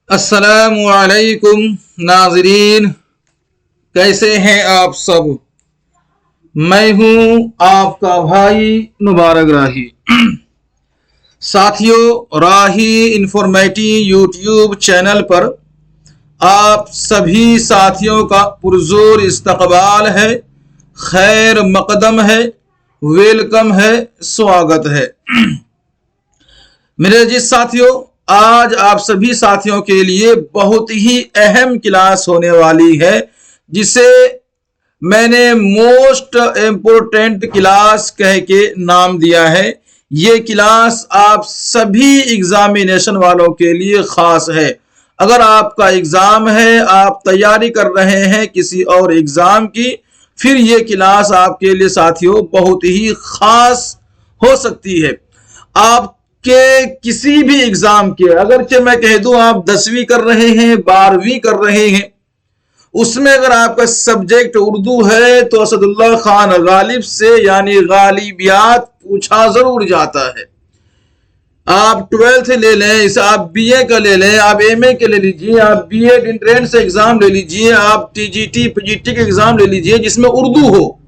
अस्सलामुअलैकुम नाज़रीन, कैसे हैं आप सब। मैं हूं आपका भाई मुबारक राही। साथियों, राही इंफॉर्मेटिव यूट्यूब चैनल पर आप सभी साथियों का पुरजोर इस्तकबाल है, खैर मकदम है, वेलकम है, स्वागत है। मेरे जिस साथियों, आज आप सभी साथियों के लिए बहुत ही अहम क्लास होने वाली है, जिसे मैंने मोस्ट इम्पोर्टेंट क्लास कह के नाम दिया है। ये क्लास आप सभी एग्जामिनेशन वालों के लिए खास है। अगर आपका एग्जाम है, आप तैयारी कर रहे हैं किसी और एग्जाम की, फिर ये क्लास आपके लिए साथियों बहुत ही खास हो सकती है। आप के किसी भी एग्जाम के, अगर मैं कह दूं आप 10वीं कर रहे हैं, 12वीं कर रहे हैं, उसमें अगर आपका सब्जेक्ट उर्दू है तो असदुल्ला खान गालिब से यानी गालिबियात पूछा जरूर जाता है। आप 12th ले लें, इसे आप बीए का ले लें, आप एमए के ले लीजिए, आप बीएड एंट्रेंस एग्जाम ले लीजिए, आप टीजीटी पीजीटी के एग्जाम ले लीजिए जिसमें उर्दू हो,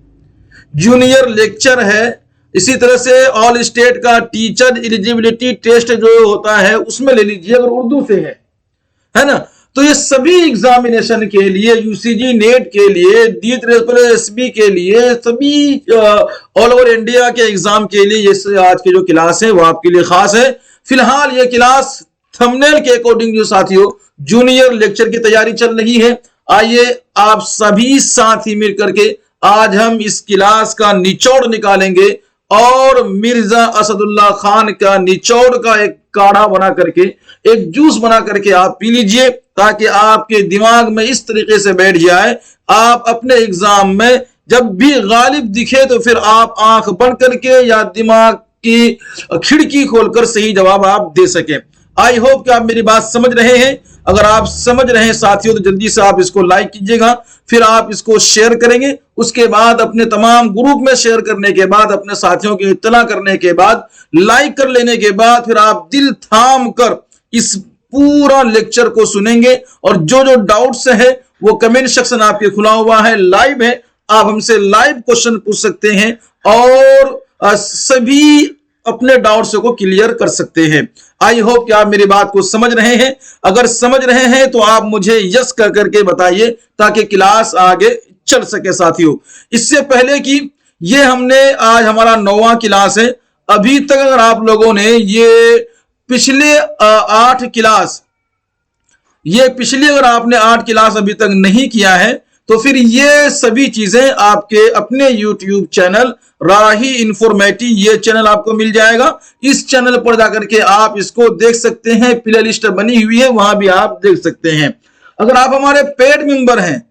जूनियर लेक्चर है, इसी तरह से ऑल स्टेट का टीचर एलिजिबिलिटी टेस्ट जो होता है उसमें ले लीजिए अगर उर्दू से है ना। तो ये सभी एग्जामिनेशन के लिए, यूसीजी नेट के लिए, DSB के लिए, सभी ऑल ओवर इंडिया के एग्जाम के लिए ये आज की जो क्लास है वो आपके लिए खास है। फिलहाल ये क्लास थंबनेल के अकॉर्डिंग जो साथियों जूनियर लेक्चर की तैयारी चल रही है, आइए आप सभी साथी मिलकर के आज हम इस क्लास का निचोड़ निकालेंगे और मिर्जा असदुल्ला खान का निचोड़ का एक काढ़ा बना करके, एक जूस बना करके आप पी लीजिए, ताकि आपके दिमाग में इस तरीके से बैठ जाए, आप अपने एग्जाम में जब भी गालिब दिखे तो फिर आप आंख बंद करके या दिमाग की खिड़की खोलकर सही जवाब आप दे सके। आई होप कि आप मेरी बात समझ रहे हैं। अगर आप समझ रहे हैं साथियों तो जल्दी से आप इसको लाइक कीजिएगा, फिर आप इसको शेयर करेंगे, उसके बाद अपने तमाम ग्रुप में शेयर करने के बाद, अपने साथियों की इत्तला करने के बाद, लाइक कर लेने के बाद फिर आप दिल थाम कर इस पूरा लेक्चर को सुनेंगे और जो जो डाउट्स है वो कमेंट सेक्शन आपके खुला हुआ है, लाइव है, आप हमसे लाइव क्वेश्चन पूछ सकते हैं और सभी अपने डाउट्स को क्लियर कर सकते हैं। आई होप कि आप मेरी बात को समझ रहे हैं। अगर समझ रहे हैं तो आप मुझे यस कर करके बताइए ताकि क्लास आगे चल सके। साथियों, इससे पहले कि ये हमने आज हमारा 9वां क्लास है, अभी तक अगर आप लोगों ने ये पिछले 8 क्लास, ये पिछली अगर आपने 8 क्लास अभी तक नहीं किया है तो फिर ये सभी चीजें आपके अपने YouTube चैनल राही इंफॉर्मेटिव, ये चैनल आपको मिल जाएगा। इस चैनल पर जाकर के आप इसको देख सकते हैं, प्ले लिस्ट बनी हुई है, वहां भी आप देख सकते हैं। अगर आप हमारे पेड मेंबर हैं,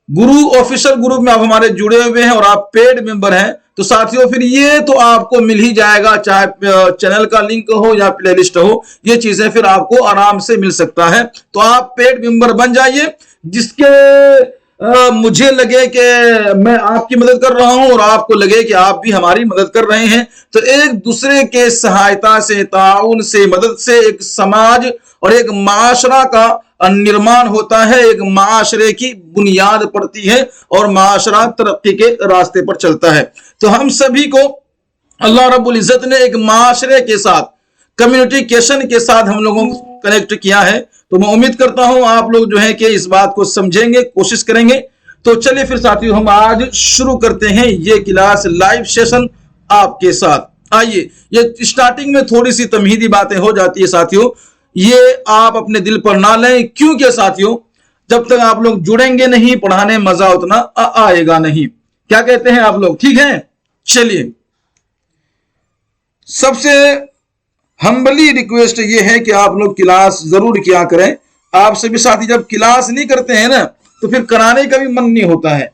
गुरु ऑफिशियल ग्रुप में आप हमारे जुड़े हुए हैं और आप पेड मेंबर हैं, तो साथियों फिर ये तो आपको मिल ही जाएगा, चाहे चैनल का लिंक हो या प्ले लिस्ट हो, ये चीजें फिर आपको आराम से मिल सकता है। तो आप पेड मेंबर बन जाइए, जिसके मुझे लगे कि मैं आपकी मदद कर रहा हूं और आपको लगे कि आप भी हमारी मदद कर रहे हैं, तो एक दूसरे के सहायता से, ताउन से, मदद से एक समाज और एक माशरा का निर्माण होता है, एक माशरे की बुनियाद पड़ती है और माशरा तरक्की के रास्ते पर चलता है। तो हम सभी को अल्लाह रब्बुल इज्जत ने एक माशरे के साथ, कम्युनिकेशन के साथ हम लोगों को कनेक्ट किया है। तो मैं उम्मीद करता हूं आप लोग जो है कि इस बात को समझेंगे, कोशिश करेंगे। तो चलिए फिर साथियों हम आज शुरू करते हैं ये क्लास लाइव सेशन आपके साथ। आइए, ये स्टार्टिंग में थोड़ी सी तमहीदी बातें हो जाती है साथियों, ये आप अपने दिल पर ना लें, क्योंकि साथियों जब तक आप लोग जुड़ेंगे नहीं, पढ़ाने मजा उतना आएगा नहीं। क्या कहते हैं आप लोग, ठीक है? चलिए, सबसे हम्बली रिक्वेस्ट ये है कि आप लोग क्लास जरूर किया करें। आप सभी साथी जब क्लास नहीं करते हैं ना तो फिर कराने का भी मन नहीं होता है।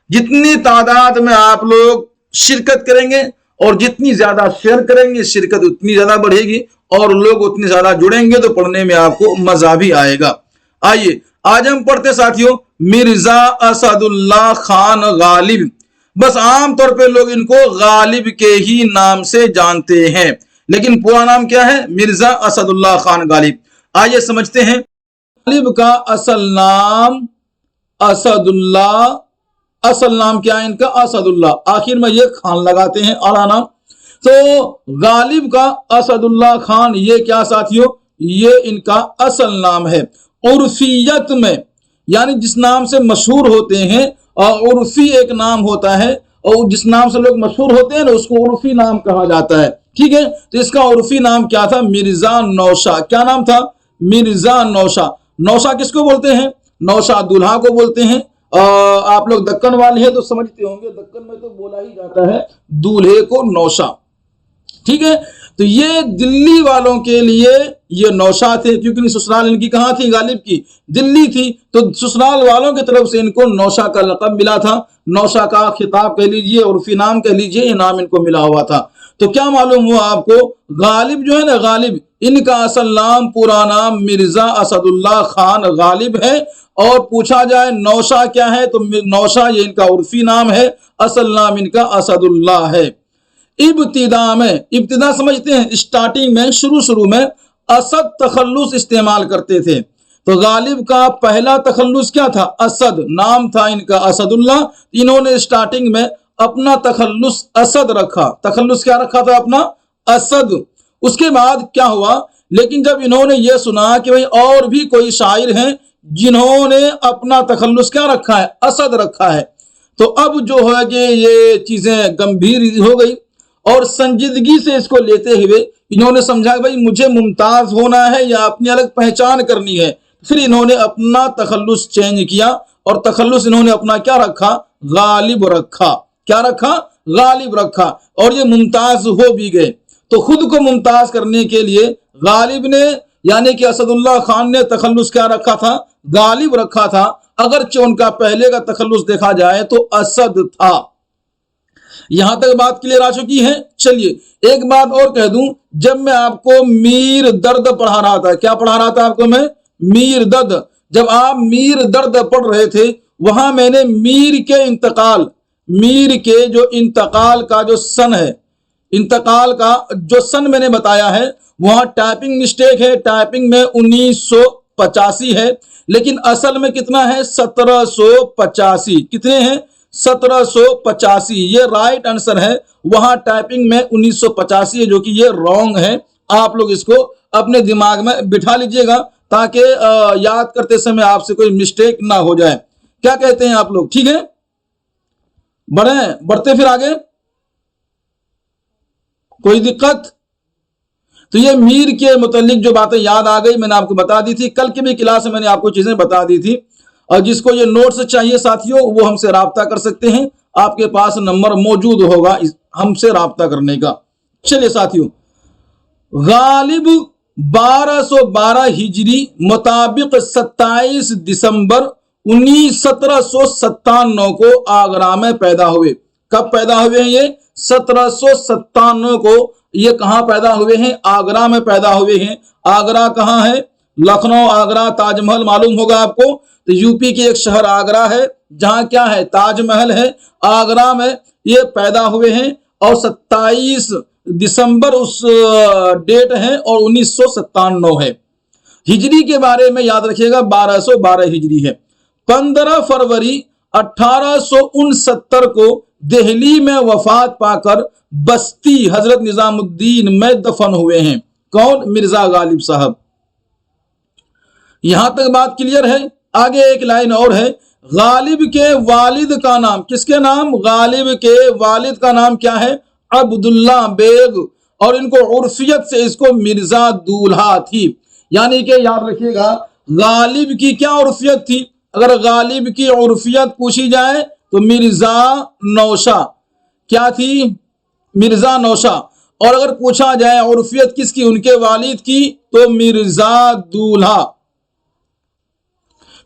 जितनी तादाद में आप लोग शिरकत करेंगे और जितनी ज्यादा शेयर करेंगे, शिरकत उतनी ज्यादा बढ़ेगी और लोग उतने ज्यादा जुड़ेंगे तो पढ़ने में आपको मजा भी आएगा। आइए आज हम पढ़ते साथियों मिर्जा असदुल्ला खान गालिब। बस आमतौर पे लोग इनको गालिब के ही नाम से जानते हैं, लेकिन पूरा नाम क्या है? मिर्जा असदुल्ला खान गालिब। आइए समझते हैं। गालिब का असल नाम असदुल्लाह, असल नाम क्या है इनका? असदुल्लाह, आखिर में ये खान लगाते हैं आला नाम। तो गालिब का असदुल्लाह खान, ये क्या साथियों? ये इनका असल नाम है। उर्फियत में यानी जिस नाम से मशहूर होते हैं, और उर्फी एक नाम होता है, और जिस नाम से लोग मशहूर होते हैं ना उसको उर्फी नाम कहा जाता है। ठीक है, तो इसका उर्फी नाम क्या था? मिर्जा नौशा। क्या नाम था? मिर्जा नौशा। नौशा किसको बोलते हैं? नौशा दूल्हा को बोलते हैं। आप लोग दक्कन वाले हैं तो समझते होंगे, दक्कन में तो बोला ही जाता है दूल्हे को नौशा। ठीक है, तो ये दिल्ली वालों के लिए ये नौशा थे, क्योंकि ससुराल इनकी कहाँ थी? गालिब की दिल्ली थी, तो ससुराल वालों की तरफ से इनको नौशा का लक़ब मिला था। नौशा का खिताब कह लीजिए, उर्फी नाम कह लीजिए, ये नाम इनको मिला हुआ था। तो क्या मालूम हुआ आपको? गालिब जो है ना, गालिब, इनका असल नाम, पूरा नाम मिर्जा असदुल्लाह खान गालिब है। और पूछा जाए नौशा क्या है, तो नौशा ये इनका उर्फी नाम है, असल नाम इनका असदुल्लाह है। इब्तिदा में, इब्तिदा समझते हैं, स्टार्टिंग में, शुरू में असद तखल्लुस इस्तेमाल करते थे। तो गालिब का पहला तखल्लुस क्या था? असद, नाम था इनका असदुल्लाह। इन्होंने स्टार्टिंग में अपना तखल्लुस असद रखा। तखल्लुस क्या रखा था? अपना असद। उसके बाद क्या हुआ? लेकिन जब इन्होंने ये सुना कि भाई और भी कोई शायर हैं जिन्होंने अपना तखल्लुस क्या रखा है? असद रखा है, तो अब जो है कि ये चीजें गंभीर हो गई, और संजीदगी से इसको लेते हुए इन्होंने समझा कि भाई मुझे मुमताज होना है या अपनी अलग पहचान करनी है। फिर इन्होंने अपना तखल्लुस चेंज किया, और तखल्लुस इन्होंने अपना क्या रखा? गालिब रखा। क्या रखा? गालिब रखा। और ये मुमताज हो भी गए। तो खुद को मुमताज करने के लिए गालिब ने, यानी कि असदुल्लाह खान ने तखल्लुस क्या रखा था? गालिब रखा था। अगरचे उनका पहले का तखल्लुस देखा जाए तो असद था। यहां तक बात क्लियर आ चुकी है। चलिए एक बात और कह दूं, जब मैं आपको मीर दर्द पढ़ा रहा था, क्या पढ़ा रहा था आपको मैं? मीर दर्द। जब आप मीर दर्द पढ़ रहे थे, वहां मैंने मीर के इंतकाल, मीर के जो इंतकाल का जो सन है, इंतकाल का जो सन मैंने बताया है, वहां टाइपिंग मिस्टेक है। टाइपिंग में 1985 है, लेकिन असल में कितना है? 1785। कितने हैं? 1785। ये राइट आंसर है। वहां टाइपिंग में 1985 है, जो कि ये रॉन्ग है। आप लोग इसको अपने दिमाग में बिठा लीजिएगा, ताकि याद करते समय आपसे कोई मिस्टेक ना हो जाए। क्या कहते हैं आप लोग? ठीक है, बढ़ते फिर आगे। कोई दिक्कत? तो ये मीर के मुतालिक जो बातें याद आ गई, मैंने आपको बता दी थी। कल की भी क्लास में मैंने आपको चीजें बता दी थी। और जिसको ये नोट्स चाहिए साथियों, वो हमसे राब्ता कर सकते हैं। आपके पास नंबर मौजूद होगा हमसे राब्ता करने का। चलिए साथियों, गालिब 1212 हिजरी मुताबिक 27 दिसंबर 1797 को आगरा में पैदा हुए। कब पैदा हुए हैं ये? 1797 को ये कहां पैदा हुए हैं? आगरा में पैदा हुए हैं। आगरा कहां है? लखनऊ, आगरा, ताजमहल मालूम होगा आपको। तो यूपी के एक शहर आगरा है, जहां क्या है? ताजमहल है। आगरा में ये पैदा हुए हैं, और 27 दिसंबर उस डेट है, और 1997 है। हिजरी के बारे में याद रखिएगा, 1212 हिजरी है। 15 फरवरी 1869 को दिल्ली में वफात पाकर बस्ती हजरत निजामुद्दीन में दफन हुए हैं। कौन? मिर्जा गालिब साहब। यहां तक बात क्लियर है। आगे एक लाइन और है। गालिब के वालिद का नाम, किसके नाम? गालिब के वालिद का नाम क्या है? अब्दुल्ला बेग। और इनको उर्फियत से इसको मिर्जा दूल्हा थी। यानी कि याद रखिएगा, गालिब की क्या उर्फियत थी? अगर गालिब की उर्फियत पूछी जाए तो मिर्जा नौशा। क्या थी? मिर्जा नौशा। और अगर पूछा जाए उर्फियत किसकी? उनके वालिद की, तो मिर्जा दूल्हा।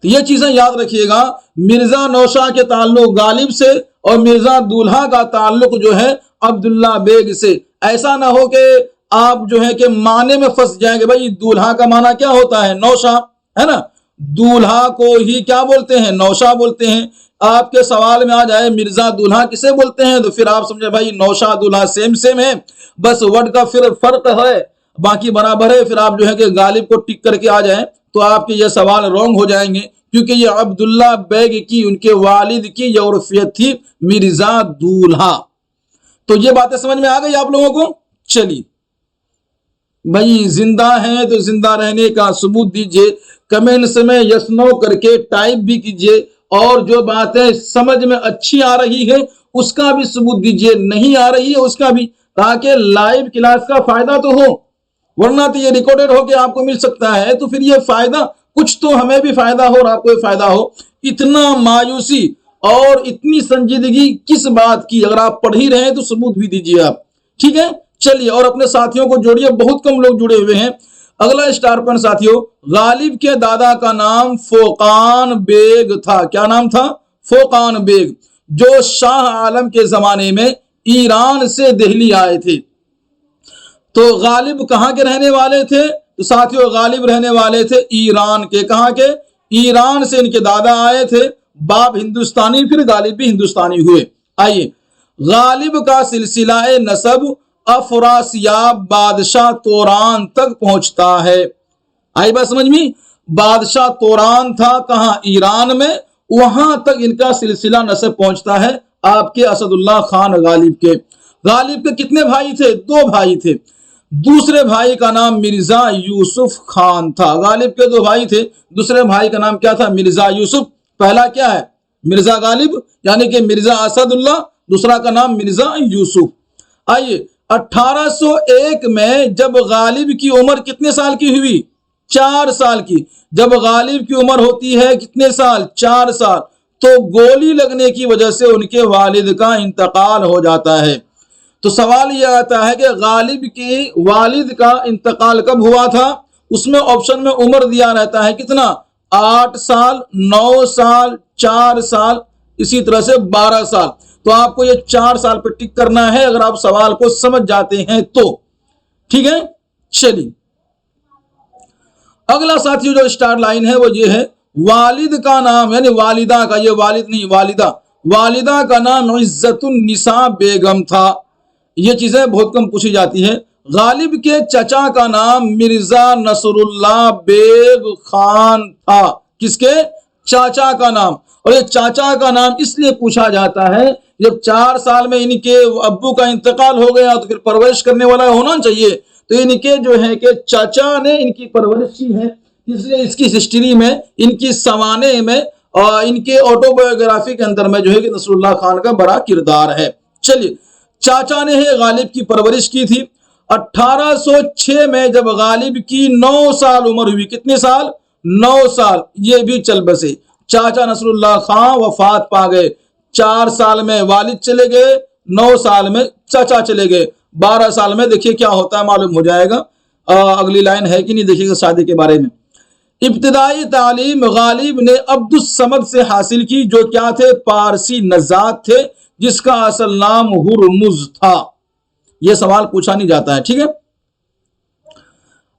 तो ये चीजें याद रखिएगा। मिर्जा नौशा के ताल्लुक गालिब से, और मिर्जा दूल्हा का ताल्लुक जो है अब्दुल्ला बेग से। ऐसा ना हो कि आप जो है कि माने में फंस जाएंगे। भाई दूल्हा का माना क्या होता है? नौशा, है ना? दूल्हा को ही क्या बोलते हैं? नौशा बोलते हैं। आपके सवाल में आ जाए मिर्जा दूल्हा किसे बोलते हैं, तो फिर आप समझे भाई नौशा दूल्हा सेम सेम है, बस वर्ड का फिर फर्क है। बाकी बराबर है, फिर आप जो है कि गालिब को टिक करके आ जाएं तो आपके ये सवाल रॉन्ग हो जाएंगे, क्योंकि ये अब्दुल्ला बेग की उनके वालिद की यौरफियत थी मिर्जा दूल्हा। तो ये बातें समझ में आ गई आप लोगों को। चलिए भाई, जिंदा हैं तो जिंदा रहने का सबूत दीजिए, कमेंट्स में यस नो करके टाइप भी कीजिए, और जो बातें समझ में अच्छी आ रही है उसका भी सबूत दीजिए, नहीं आ रही है उसका भी, ताकि लाइव क्लास का फायदा तो हो, वरना तो ये रिकॉर्डेड होके आपको मिल सकता है, तो फिर ये फायदा, कुछ तो हमें भी फायदा हो और आपको भी फायदा हो। इतना मायूसी और इतनी संजीदगी किस बात की? अगर आप पढ़ ही रहे हैं तो सबूत भी दीजिए आप, ठीक है। चलिए, और अपने साथियों को जोड़िए, बहुत कम लोग जुड़े हुए हैं। अगला स्टार पॉइंट साथियों, गालिब के दादा का नाम फोकान बेग था। क्या नाम था? फोकान बेग, जो शाह आलम के जमाने में ईरान से दिल्ली आए थे। तो गालिब कहां के रहने वाले थे? तो साथियों, गालिब रहने वाले थे ईरान के। कहां के? ईरान से इनके दादा आए थे, बाप हिंदुस्तानी, फिर गालिब भी हिंदुस्तानी हुए। आइए, गालिब का सिलसिला नसब अफरासियाब बादशाह तोरान तक पहुंचता है। आई बात समझ में? बादशाह तोरान था कहां? ईरान में, वहां तक इनका सिलसिला नसब पहुंचता है आपके असदुल्ला खान गालिब के। गालिब के कितने भाई थे? 2 भाई थे। दूसरे भाई का नाम मिर्जा यूसुफ खान था। गालिब के 2 भाई थे, दूसरे भाई का नाम क्या था? मिर्जा यूसुफ। पहला क्या है? मिर्जा गालिब, यानी कि मिर्जा असदुल्ला, दूसरा का नाम मिर्जा यूसुफ। आइए, 1801 में जब गालिब की उम्र कितने साल की हुई? 4 साल की। जब गालिब की उम्र होती है कितने साल? 4 साल, तो गोली लगने की वजह से उनके वालिद का इंतकाल हो जाता है। तो सवाल यह आता है कि गालिब के वालिद का इंतकाल कब हुआ था? उसमें ऑप्शन में उम्र दिया रहता है कितना? 8 साल, 9 साल, 4 साल, इसी तरह से 12 साल। तो आपको ये 4 साल पे टिक करना है अगर आप सवाल को समझ जाते हैं तो, ठीक है। चलिए, अगला साथियों जो स्टार लाइन है वो ये है, वालिद का नाम, यानी वालिदा का, ये वालिद नहीं वालिदा, वालिदा का नाम इज्जतुन निसा बेगम था। ये चीजें बहुत कम पूछी जाती है। गालिब के चचा का नाम मिर्जा नसरुल्लाह बेग खान था। किसके? चाचा का नाम। और ये चाचा का नाम इसलिए पूछा जाता है, जब 4 साल में इनके अब्बू का इंतकाल हो गया तो फिर परवरिश करने वाला होना चाहिए, तो इनके जो है कि चाचा ने इनकी परवरिश की है, इसलिए इसकी हिस्ट्री में, इनकी सवाने में और इनके ऑटोबायोग्राफी के अंदर में जो है कि नसरुल्लाह खान का बड़ा किरदार है। चलिए, चाचा ने है गालिब की परवरिश की थी। 1806 में जब गालिब की 9 साल उम्र हुई, कितने साल? 9 साल, ये भी चल बसे। चाचा नसरुल्लाह खान वफात पा गए। 4 साल में वालिद चले गए, 9 साल में चाचा चले गए, 12 साल में देखिए क्या होता है मालूम हो जाएगा। अगली लाइन है कि नहीं, देखिएगा शादी के बारे में। इब्तिदाई तालीम गालिब ने अब्दुस समद से हासिल की, जो क्या थे? पारसी नजात थे, जिसका असल नाम हुरमुज था। यह सवाल पूछा नहीं जाता है, ठीक है।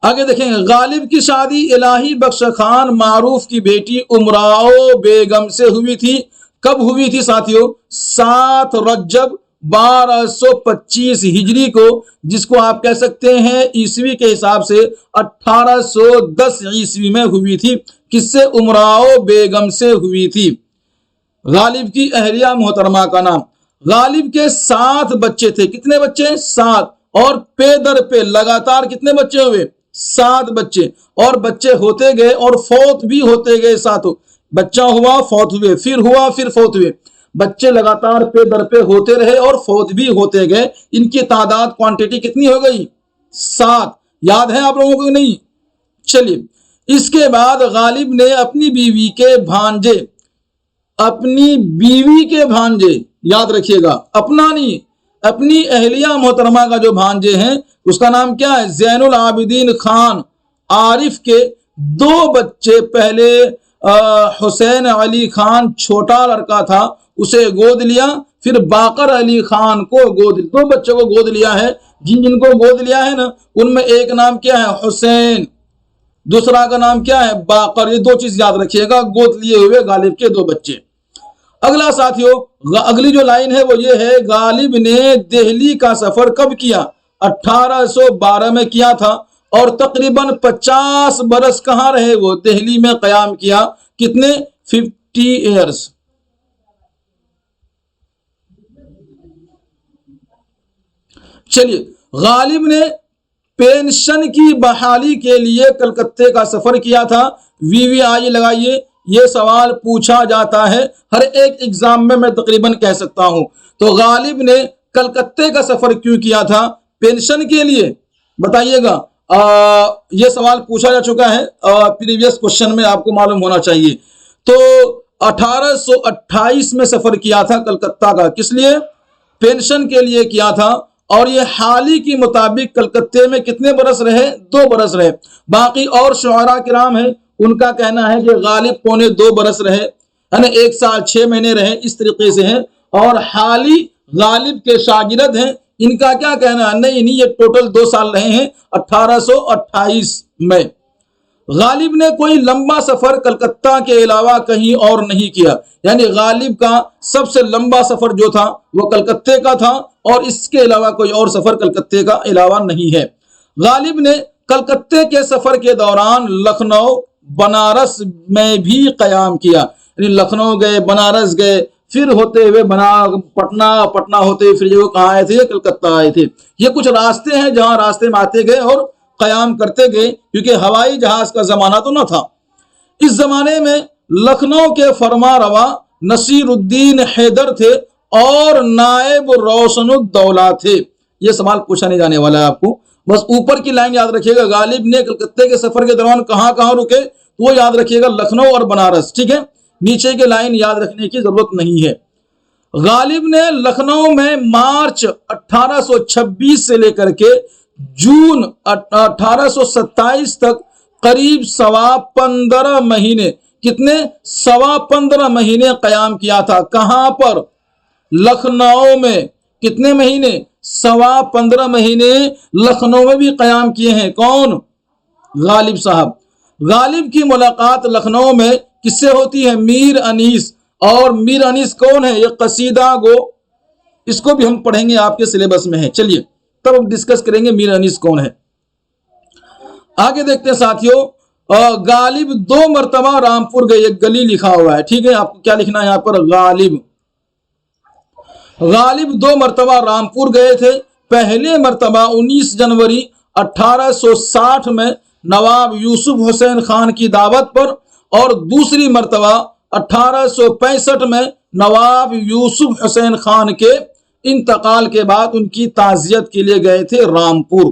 आगे देखेंगे, गालिब की शादी इलाही बख्श खान मारूफ की बेटी उमराओ बेगम से हुई थी। कब हुई थी साथियों? 7 रज्जब 1225 हिजरी को, जिसको आप कह सकते हैं ईसवी के हिसाब से 1810 ईस्वी में हुई थी। किससे? उमराओ बेगम से हुई थी। गालिब की अहलिया मोहतरमा का नाम। गालिब के 7 बच्चे थे। कितने बच्चे? 7। और पे दर पे लगातार कितने बच्चे हुए? 7 बच्चे। और बच्चे होते गए और फौत भी होते गए। 7 बच्चा हुआ, फौत हुए, फिर हुआ, फिर फौत हुए। बच्चे लगातार पे दर पे होते रहे और फौत भी होते गए। इनकी तादाद, क्वांटिटी कितनी हो गई? 7। याद है आप लोगों को? नहीं। चलिए, इसके बाद गालिब ने अपनी बीवी के भांजे, याद रखिएगा, अपना नहीं, अपनी अहलिया मोहतरमा का जो भांजे हैं उसका नाम क्या है? जैनुल आबिदीन खान आरिफ के 2 बच्चे। पहले हुसैन अली खान छोटा लड़का था, उसे गोद लिया, फिर बाकर अली खान को गोद, 2 बच्चों को गोद लिया है। जिनको गोद लिया है ना, उनमें एक नाम क्या है? हुसैन, दूसरा का नाम क्या है? बाकर। ये 2 चीज याद रखिएगा, गोद लिए हुए गालिब के 2 बच्चे। अगला साथियों, अगली जो लाइन है वो ये है, गालिब ने दिल्ली का सफर कब किया? 1812 में किया था और तकरीबन 50 बरस कहाँ रहे वो, दिल्ली में कयाम किया। कितने? 50 ईयर्स। चलिए, गालिब ने पेंशन की बहाली के लिए कलकत्ते का सफर किया था। वीवीआई लगाइए, ये सवाल पूछा जाता है हर एक एग्जाम में, मैं तकरीबन कह सकता हूं। तो गालिब ने कलकत्ते का सफर क्यों किया था? पेंशन के लिए, बताइएगा। ये सवाल पूछा जा चुका है प्रीवियस क्वेश्चन में, आपको मालूम होना चाहिए। तो 1828 में सफर किया था कलकत्ता का, किस लिए? पेंशन के लिए किया था। और ये हाल ही के मुताबिक कलकत्ते में कितने बरस रहे? 2 बरस रहे। बाकी और शुअरा किराम है, उनका कहना है कि गालिब पौने 2 बरस रहे, यानी 1 साल 6 महीने रहे, इस तरीके से है। और हाली गालिब के शागिर्द हैं, इनका क्या कहना है? नहीं, ये टोटल 2 साल रहे हैं 1828 में। गालिब ने कोई लंबा सफर कलकत्ता के अलावा कहीं और नहीं किया, यानी गालिब का सबसे लंबा सफर जो था वो कलकत्ते का था, और इसके अलावा कोई और सफर कलकत्ते का अलावा नहीं है। गालिब ने कलकत्ते के सफर के दौरान लखनऊ, बनारस में भी कयाम किया, यानी लखनऊ गए, बनारस गए, फिर होते हुए पटना होते हुए फिर जो कहाँ आए थे? कलकत्ता आए थे। ये कुछ रास्ते हैं जहां रास्ते में आते गए और कयाम करते गए, क्योंकि हवाई जहाज का जमाना तो न था। इस जमाने में लखनऊ के फरमा रवा नसीरुद्दीन हैदर थे और नायब रोशनुद्दौला थे। ये सवाल पूछा नहीं जाने वाला है आपको, बस ऊपर की लाइन याद रखिएगा। गालिब ने कलकत्ते के सफर के दौरान कहां कहां रुके, तो वो याद रखिएगा, लखनऊ और बनारस, ठीक है। नीचे की लाइन याद रखने की जरूरत नहीं है। गालिब ने लखनऊ में मार्च 1826 से लेकर के जून 1827 तक करीब 15.25 महीने, कितने? 15.25 महीने कयाम किया था। कहां पर? लखनऊ में। कितने महीने? 15.25 महीने लखनऊ में भी कयाम किए हैं। कौन? गालिब साहब। गालिब की मुलाकात लखनऊ में किससे होती है? मीर अनीस। और मीर अनीस कौन है? ये कसीदा गो, इसको भी हम पढ़ेंगे, आपके सिलेबस में है। चलिए, तब हम डिस्कस करेंगे मीर अनीस कौन है। आगे देखते हैं साथियों। गालिब 2 मरतबा रामपुर गए, एक गली लिखा हुआ है, ठीक है। आपको क्या लिखना है यहाँ पर? गालिब 2 मरतबा रामपुर गए थे। पहले मरतबा 19 जनवरी 1860 में नवाब यूसुफ हुसैन खान की दावत पर, और दूसरी मरतबा 1865 में नवाब यूसुफ हुसैन खान के इंतकाल के बाद उनकी ताज़ियत के लिए गए थे रामपुर।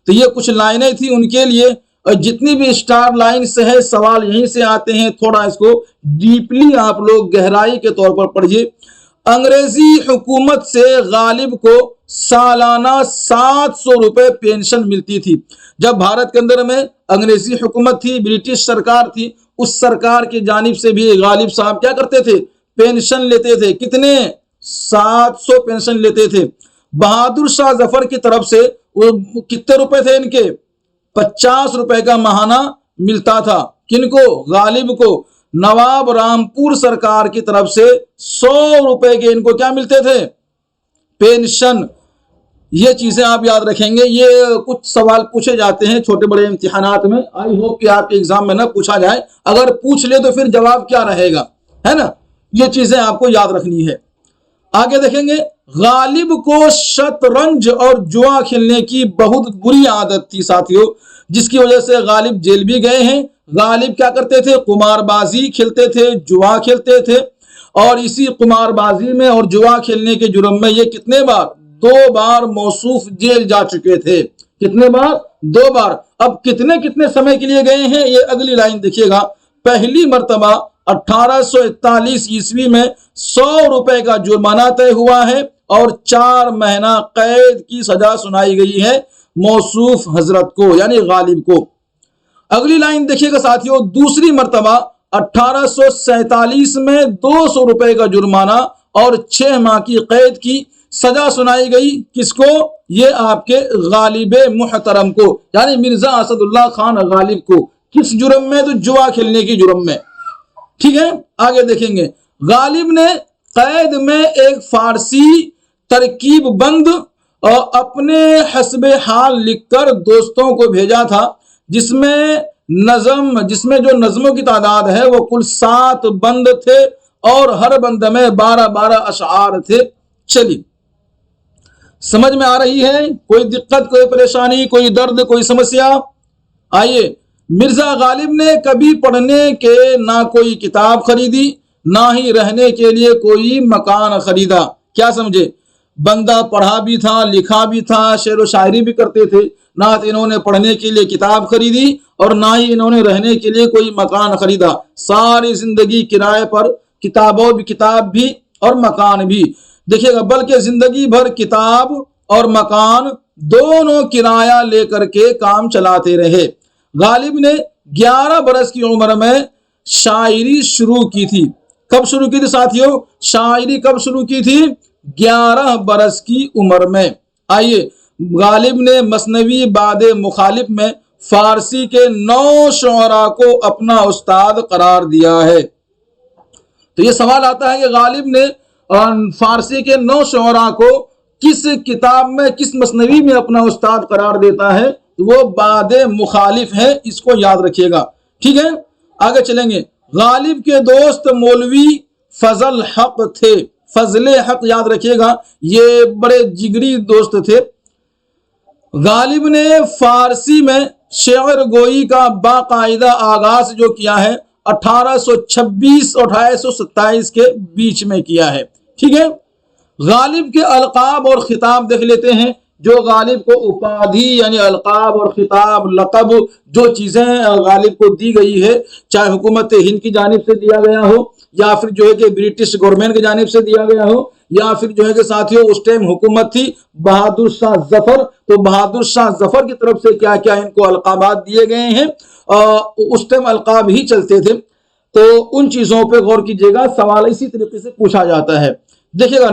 तो ये कुछ लाइनें थी उनके लिए। जितनी भी स्टार लाइन से है, सवाल यहीं से आते हैं। थोड़ा इसको डीपली आप लोग गहराई के तौर पर पढ़िए। अंग्रेजी हुकूमत से गालिब को सालाना 700 रुपए पेंशन मिलती थी। जब भारत के अंदर में अंग्रेजी हुकूमत थी, ब्रिटिश सरकार थी, उस सरकार की जानिब से भी गालिब साहब क्या करते थे? पेंशन लेते थे। कितने? 700 पेंशन लेते थे। बहादुर शाह जफर की तरफ से कितने रुपए थे इनके? 50 रुपए का महाना मिलता था। किनको? गालिब को। नवाब रामपुर सरकार की तरफ से 100 रुपए के इनको क्या मिलते थे? पेंशन। ये चीजें आप याद रखेंगे। ये कुछ सवाल पूछे जाते हैं छोटे बड़े इम्तिहानात में। आई होप कि आपके एग्जाम में ना पूछा जाए, अगर पूछ ले तो फिर जवाब क्या रहेगा, है ना। ये चीजें आपको याद रखनी है। आगे देखेंगे। गालिब को शतरंज और जुआ खेलने की बहुत बुरी आदत थी साथियों, जिसकी वजह से गालिब जेल भी गए हैं। गालिब क्या करते थे? कुमारबाजी खेलते थे, जुआ खेलते थे, और इसी कुमारबाजी में और जुआ खेलने के जुर्म में ये कितने बार? 2 बार मौसूफ जेल जा चुके थे। कितने बार? 2 बार। अब कितने कितने समय के लिए गए हैं, ये अगली लाइन देखिएगा। पहली मर्तबा 1841 ईस्वी में 100 रुपए का जुर्माना तय हुआ है और 4 महीना कैद की सजा सुनाई गई है मौसूफ हजरत को, यानी गालिब को। अगली लाइन देखिएगा साथियों। दूसरी मर्तबा 1847 में 200 रुपए का जुर्माना और 6 माह की कैद की सजा सुनाई गई। किसको? ये आपके गालिब मुहतरम को, यानी मिर्जा असदुल्लाह खान गालिब को। किस जुर्म में? तो जुआ खेलने की जुर्म में, ठीक है। आगे देखेंगे। गालिब ने कैद में एक फारसी तरकीब बंद اپنے حسب حال لکھ کر دوستوں کو بھیجا تھا، جس میں جو نظموں کی تعداد ہے وہ کل 7 بند تھے اور ہر بند میں 12 اشعار تھے۔ چلیے، سمجھ میں آ رہی ہے؟ کوئی دقت، کوئی پریشانی، کوئی درد، کوئی سمسیا؟ آئیے، مرزا غالب نے کبھی پڑھنے کے نہ کوئی کتاب خریدی، نہ ہی رہنے کے لیے کوئی مکان خریدا۔ کیا سمجھے؟ بندہ پڑھا بھی تھا، لکھا بھی تھا، شعر و شاعری بھی کرتے تھے، نہ انہوں نے پڑھنے کے لیے کتاب خریدی اور نہ ہی انہوں نے رہنے کے لیے کوئی مکان خریدا۔ ساری زندگی کرائے پر، کتاب بھی اور مکان بھی، دیکھیے گا، بلکہ زندگی بھر کتاب اور مکان دونوں کرایہ لے کر کے کام چلاتے رہے۔ غالب نے 11 برس کی عمر میں شاعری شروع کی تھی۔ کب شروع کی تھی ساتھیوں؟ شاعری کب شروع کی تھی؟ 11 برس کی عمر میں۔ آئیے، غالب نے مثنوی باد مخالف میں فارسی کے 9 شعراء کو اپنا استاد قرار دیا ہے۔ تو یہ سوال آتا ہے کہ غالب نے فارسی کے 9 شعراء کو کس کتاب میں، کس مثنوی میں اپنا استاد قرار دیتا ہے؟ وہ باد مخالف ہے، اس کو یاد رکھیے گا، ٹھیک ہے؟ آگے چلیں گے۔ غالب کے دوست مولوی فضل حق تھے۔ فضل حق یاد رکھیے گا، یہ بڑے جگری دوست تھے۔ غالب نے فارسی میں شعر گوئی کا باقاعدہ آغاز جو کیا ہے 1826 اور 1827 کے بیچ میں کیا ہے، ٹھیک ہے؟ غالب کے القاب اور خطاب دیکھ لیتے ہیں۔ جو غالب کو اپادھی یعنی القاب اور خطاب، لقب، جو چیزیں غالب کو دی گئی ہے، چاہے حکومت ہند کی جانب سے دیا گیا ہو یا پھر جو ہے کہ برٹش گورنمنٹ کی جانب سے دیا گیا ہو یا پھر جو ہے کہ ساتھیوں اس ٹائم حکومت تھی بہادر شاہ ظفر، تو بہادر شاہ ظفر کی طرف سے کیا کیا ان کو القابات دیے گئے ہیں، اس ٹائم القاب ہی چلتے تھے۔ تو ان چیزوں پہ غور کیجئے گا، سوال اسی طریقے سے پوچھا جاتا ہے۔ دیکھیے گا،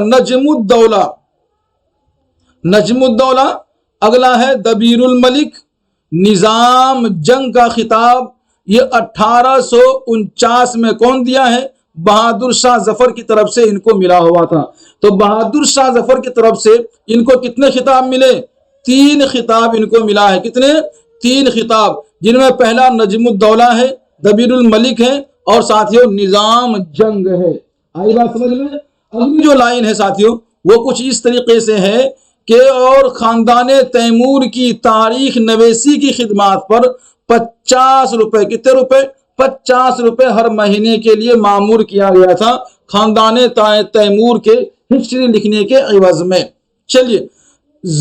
نجم الدولہ، اگلا ہے دبیر الملک، نظام جنگ کا خطاب، یہ 1849 میں کون دیا ہے؟ بہادر شاہ ظفر کی طرف سے ان کو ملا ہوا تھا۔ تو بہادر شاہ ظفر کی طرف سے ان کو کتنے خطاب ملے؟ 3 خطاب ان کو ملا ہے۔ کتنے؟ 3 خطاب، جن میں پہلا نجم الدولہ ہے، دبیر الملک ہے اور ساتھیوں نظام جنگ ہے۔ آئی بات سمجھ میں؟ اگلی جو لائن ہے ساتھیوں وہ کچھ اس طریقے سے ہے کہ اور خاندان تیمور کی تاریخ نویسی کی خدمات پر 50 روپے، کتنے روپے؟ 50 روپے ہر مہینے کے لیے معمور کیا گیا تھا خاندان تیمور کے ہسٹری لکھنے کے عوض میں۔ چلیے،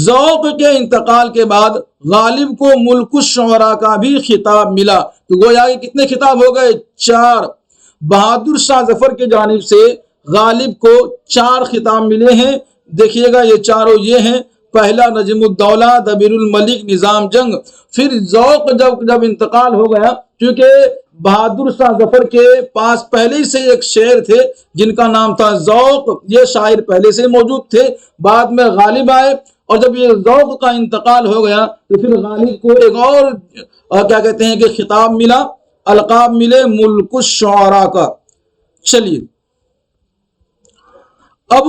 ذوق کے انتقال کے بعد غالب کو ملک الشعراء کا بھی خطاب ملا۔ تو گویا کہ کتنے خطاب ہو گئے؟ 4۔ بہادر شاہ ظفر کی جانب سے غالب کو 4 خطاب ملے ہیں۔ دیکھیے گا، یہ چاروں یہ ہیں، پہلا نجم الدولہ، دبیر الملک، نظام جنگ۔ پھر ذوق جب انتقال ہو گیا، کیونکہ بہادر شاہ ظفر کے پاس پہلے ہی سے ایک شاعر تھے جن کا نام تھا ذوق، یہ شاعر پہلے سے موجود تھے، بعد میں غالب آئے اور جب یہ ذوق کا انتقال ہو گیا تو پھر غالب کو ایک اور کیا کہتے ہیں کہ خطاب ملا، القاب ملے ملک الشعراء کا۔ چلیے، اب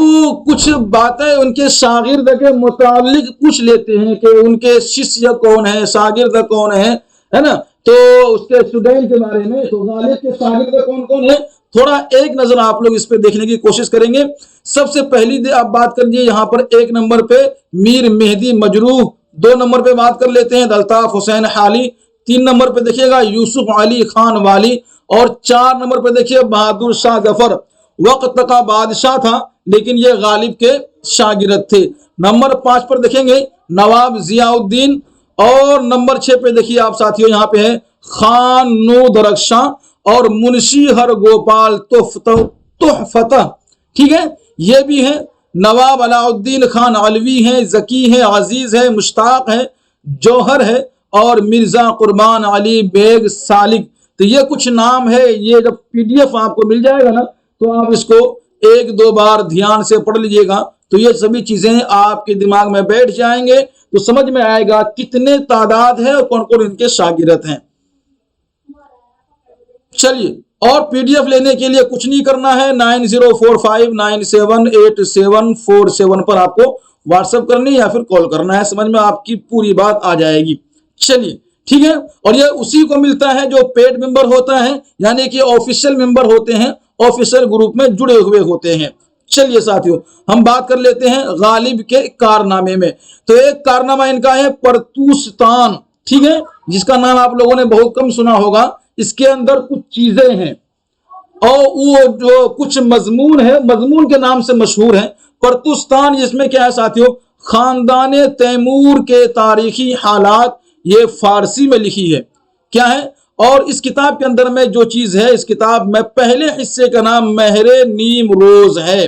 کچھ باتیں ان کے شاگرد کے متعلق پوچھ لیتے ہیں کہ ان کے شیشیہ کون ہیں، شاگرد کون ہیں، ہے نا؟ تو اس کے اسٹوڈنٹ کے بارے میں، تو غالب کے شاگرد کون کون ہیں، تھوڑا ایک نظر آپ لوگ اس پہ دیکھنے کی کوشش کریں گے۔ سب سے پہلی آپ بات کر لیجیے یہاں پر 1 نمبر پہ میر مہدی مجروح، 2 نمبر پہ بات کر لیتے ہیں الطاف حسین حالی، 3 نمبر پہ دیکھیے گا یوسف علی خان والی، اور 4 نمبر پہ دیکھیے بہادر شاہ ظفر، وقت کا بادشاہ تھا لیکن یہ غالب کے شاگرد تھے۔ نمبر 5 پر دیکھیں گے نواب ضیاء الدین، اور نمبر 6 پہ دیکھیے آپ ساتھیوں یہاں پہ ہے خان نو درخشاں اور منشی ہر گوپال تحفتہ، ٹھیک ہے؟ یہ بھی ہیں نواب علاء الدین خان علوی ہیں، ذکی ہیں، عزیز ہے، مشتاق ہے، جوہر ہے، اور مرزا قربان علی بیگ سالک۔ تو یہ کچھ نام ہے، یہ جب PDF آپ کو مل جائے گا نا تو آپ اس کو 1-2 بار دھیان سے پڑھ لیجئے گا تو یہ سبھی چیزیں آپ کے دماغ میں بیٹھ جائیں گے، تو سمجھ میں آئے گا کتنے تعداد ہے اور کون کون ان کے شاگرد ہیں۔ چلیے، اور PDF لینے کے لیے کچھ نہیں کرنا ہے، 9045978747 پر آپ کو व्हाट्सएप करनी या फिर कॉल करना है, समझ में आपकी पूरी बात आ जाएगी। चलिए ठीक है, और ये उसी को मिलता है जो पेड मेंबर होता है, यानी कि ऑफिशियल मेंबर होते हैं, ऑफिशियल ग्रुप में जुड़े हुए होते हैं। चलिए साथियों, हम बात कर लेते हैं गालिब के कारनामे में। तो एक कारनामा इनका है परतूस्तान, ठीक है, जिसका नाम आप लोगों ने बहुत कम सुना होगा। इसके अंदर कुछ चीजें हैं और वो जो कुछ मजमून है, मजमून के नाम से मशहूर है परतूस्तान। जिसमें क्या है साथियों, खानदान तैमूर के तारीखी हालात, ये फारसी में लिखी है। क्या है, और इस किताब के अंदर में जो चीज है, इस किताब में पहले हिस्से का नाम महरे नीमरोज है।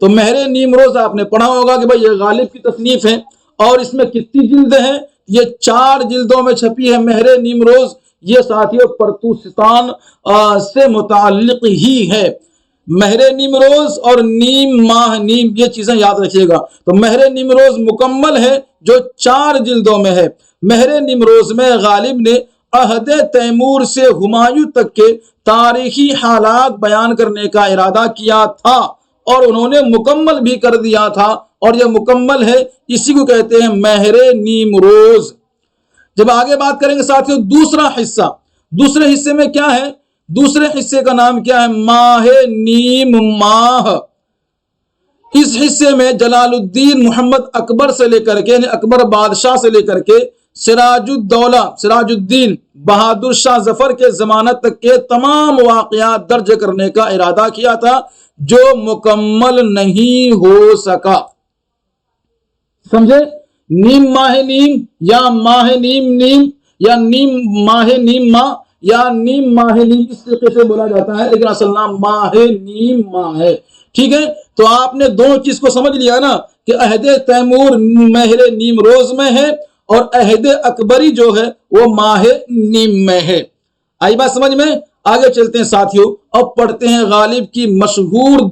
तो महरे नीमरोज आपने पढ़ा होगा कि भाई ये गालिब की तसनीफ है, और इसमें कितनी जिल्द हैं, ये 4 जिल्दों में छपी है महरे नीमरोज। ये साथियों परतूस्तान से मुताल्लिक ही है। महरे निमरोज और नीम माह नीम, ये चीजें याद रखिएगा। तो महरे निमरोज मुकम्मल है जो 4 जिल्दों में है। महरे निमरोज में गालिब ने अहद तैमूर से हुमायूं तक के तारीखी हालात बयान करने का इरादा किया था, और उन्होंने मुकम्मल भी कर दिया था, और यह मुकम्मल है, इसी को कहते हैं महरे निमरोज। जब आगे बात करेंगे साथियों दूसरा हिस्सा, दूसरे हिस्से में क्या है, दूसरे हिस्से का नाम क्या है, माहे नीम माह। इस हिस्से में जलालुद्दीन मोहम्मद अकबर से लेकर के, अकबर बादशाह से लेकर के सिराजुद्दौला सिराजुद्दीन बहादुर शाह जफर के जमानत तक के तमाम वाकयात दर्ज करने का इरादा किया था, जो मुकम्मल नहीं हो सका। समझे, नीम माहे नीम या माहे नीम नीम या नीम माहे नीम माह या नीम माहे नीम, इस तरीके से बोला जाता है, लेकिन असल नाम माहे नीम माह है। ठीक है, तो आपने दोनों चीज को समझ लिया ना कि अहदे तैमूर महरे नीम रोज में है और अहदे अकबरी जो है वो माहे नीम में है। आई बात समझ में। आगे चलते हैं साथियों, अब पढ़ते हैं गालिब की मशहूर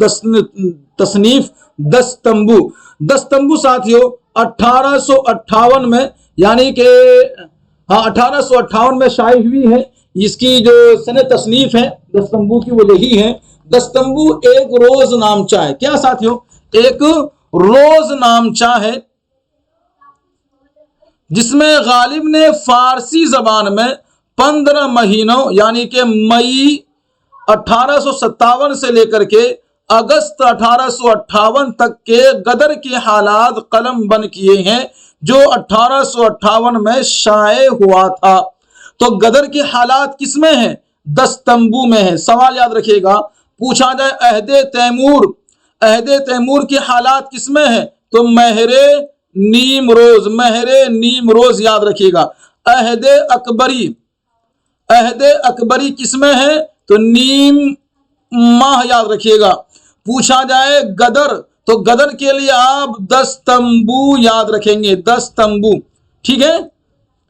तसनीफ दस्तंबू। दस्तंबू साथियों 1858 में, यानी कि 1858 में शाये हुई है। इसकी जो सने तसनीफ है दस्तंबू की वो यही है। दस्तंबू एक रोज नामचा है। क्या साथियों, एक रोज नामचा है, जिसमें गालिब ने फारसी जबान में 15 महीनों यानी कि मई 1857 से लेकर के अगस्त 1858 तक के गदर के हालात कलम बंद किए हैं, जो 1858 में शाये हुआ था। तो गदर के हालात किसमें हैं, दस्तंबू में है। सवाल याद रखिएगा, पूछा जाए अहदे तैमूर के हालात किसमें है, तो महरे नीम रोज याद रखिएगा। अहदे अकबरी किसमें है, तो नीम माह याद रखिएगा। पूछा जाए गदर, तो गदर के लिए आप दस्तंबू याद रखेंगे, दस्तंबू। ठीक है,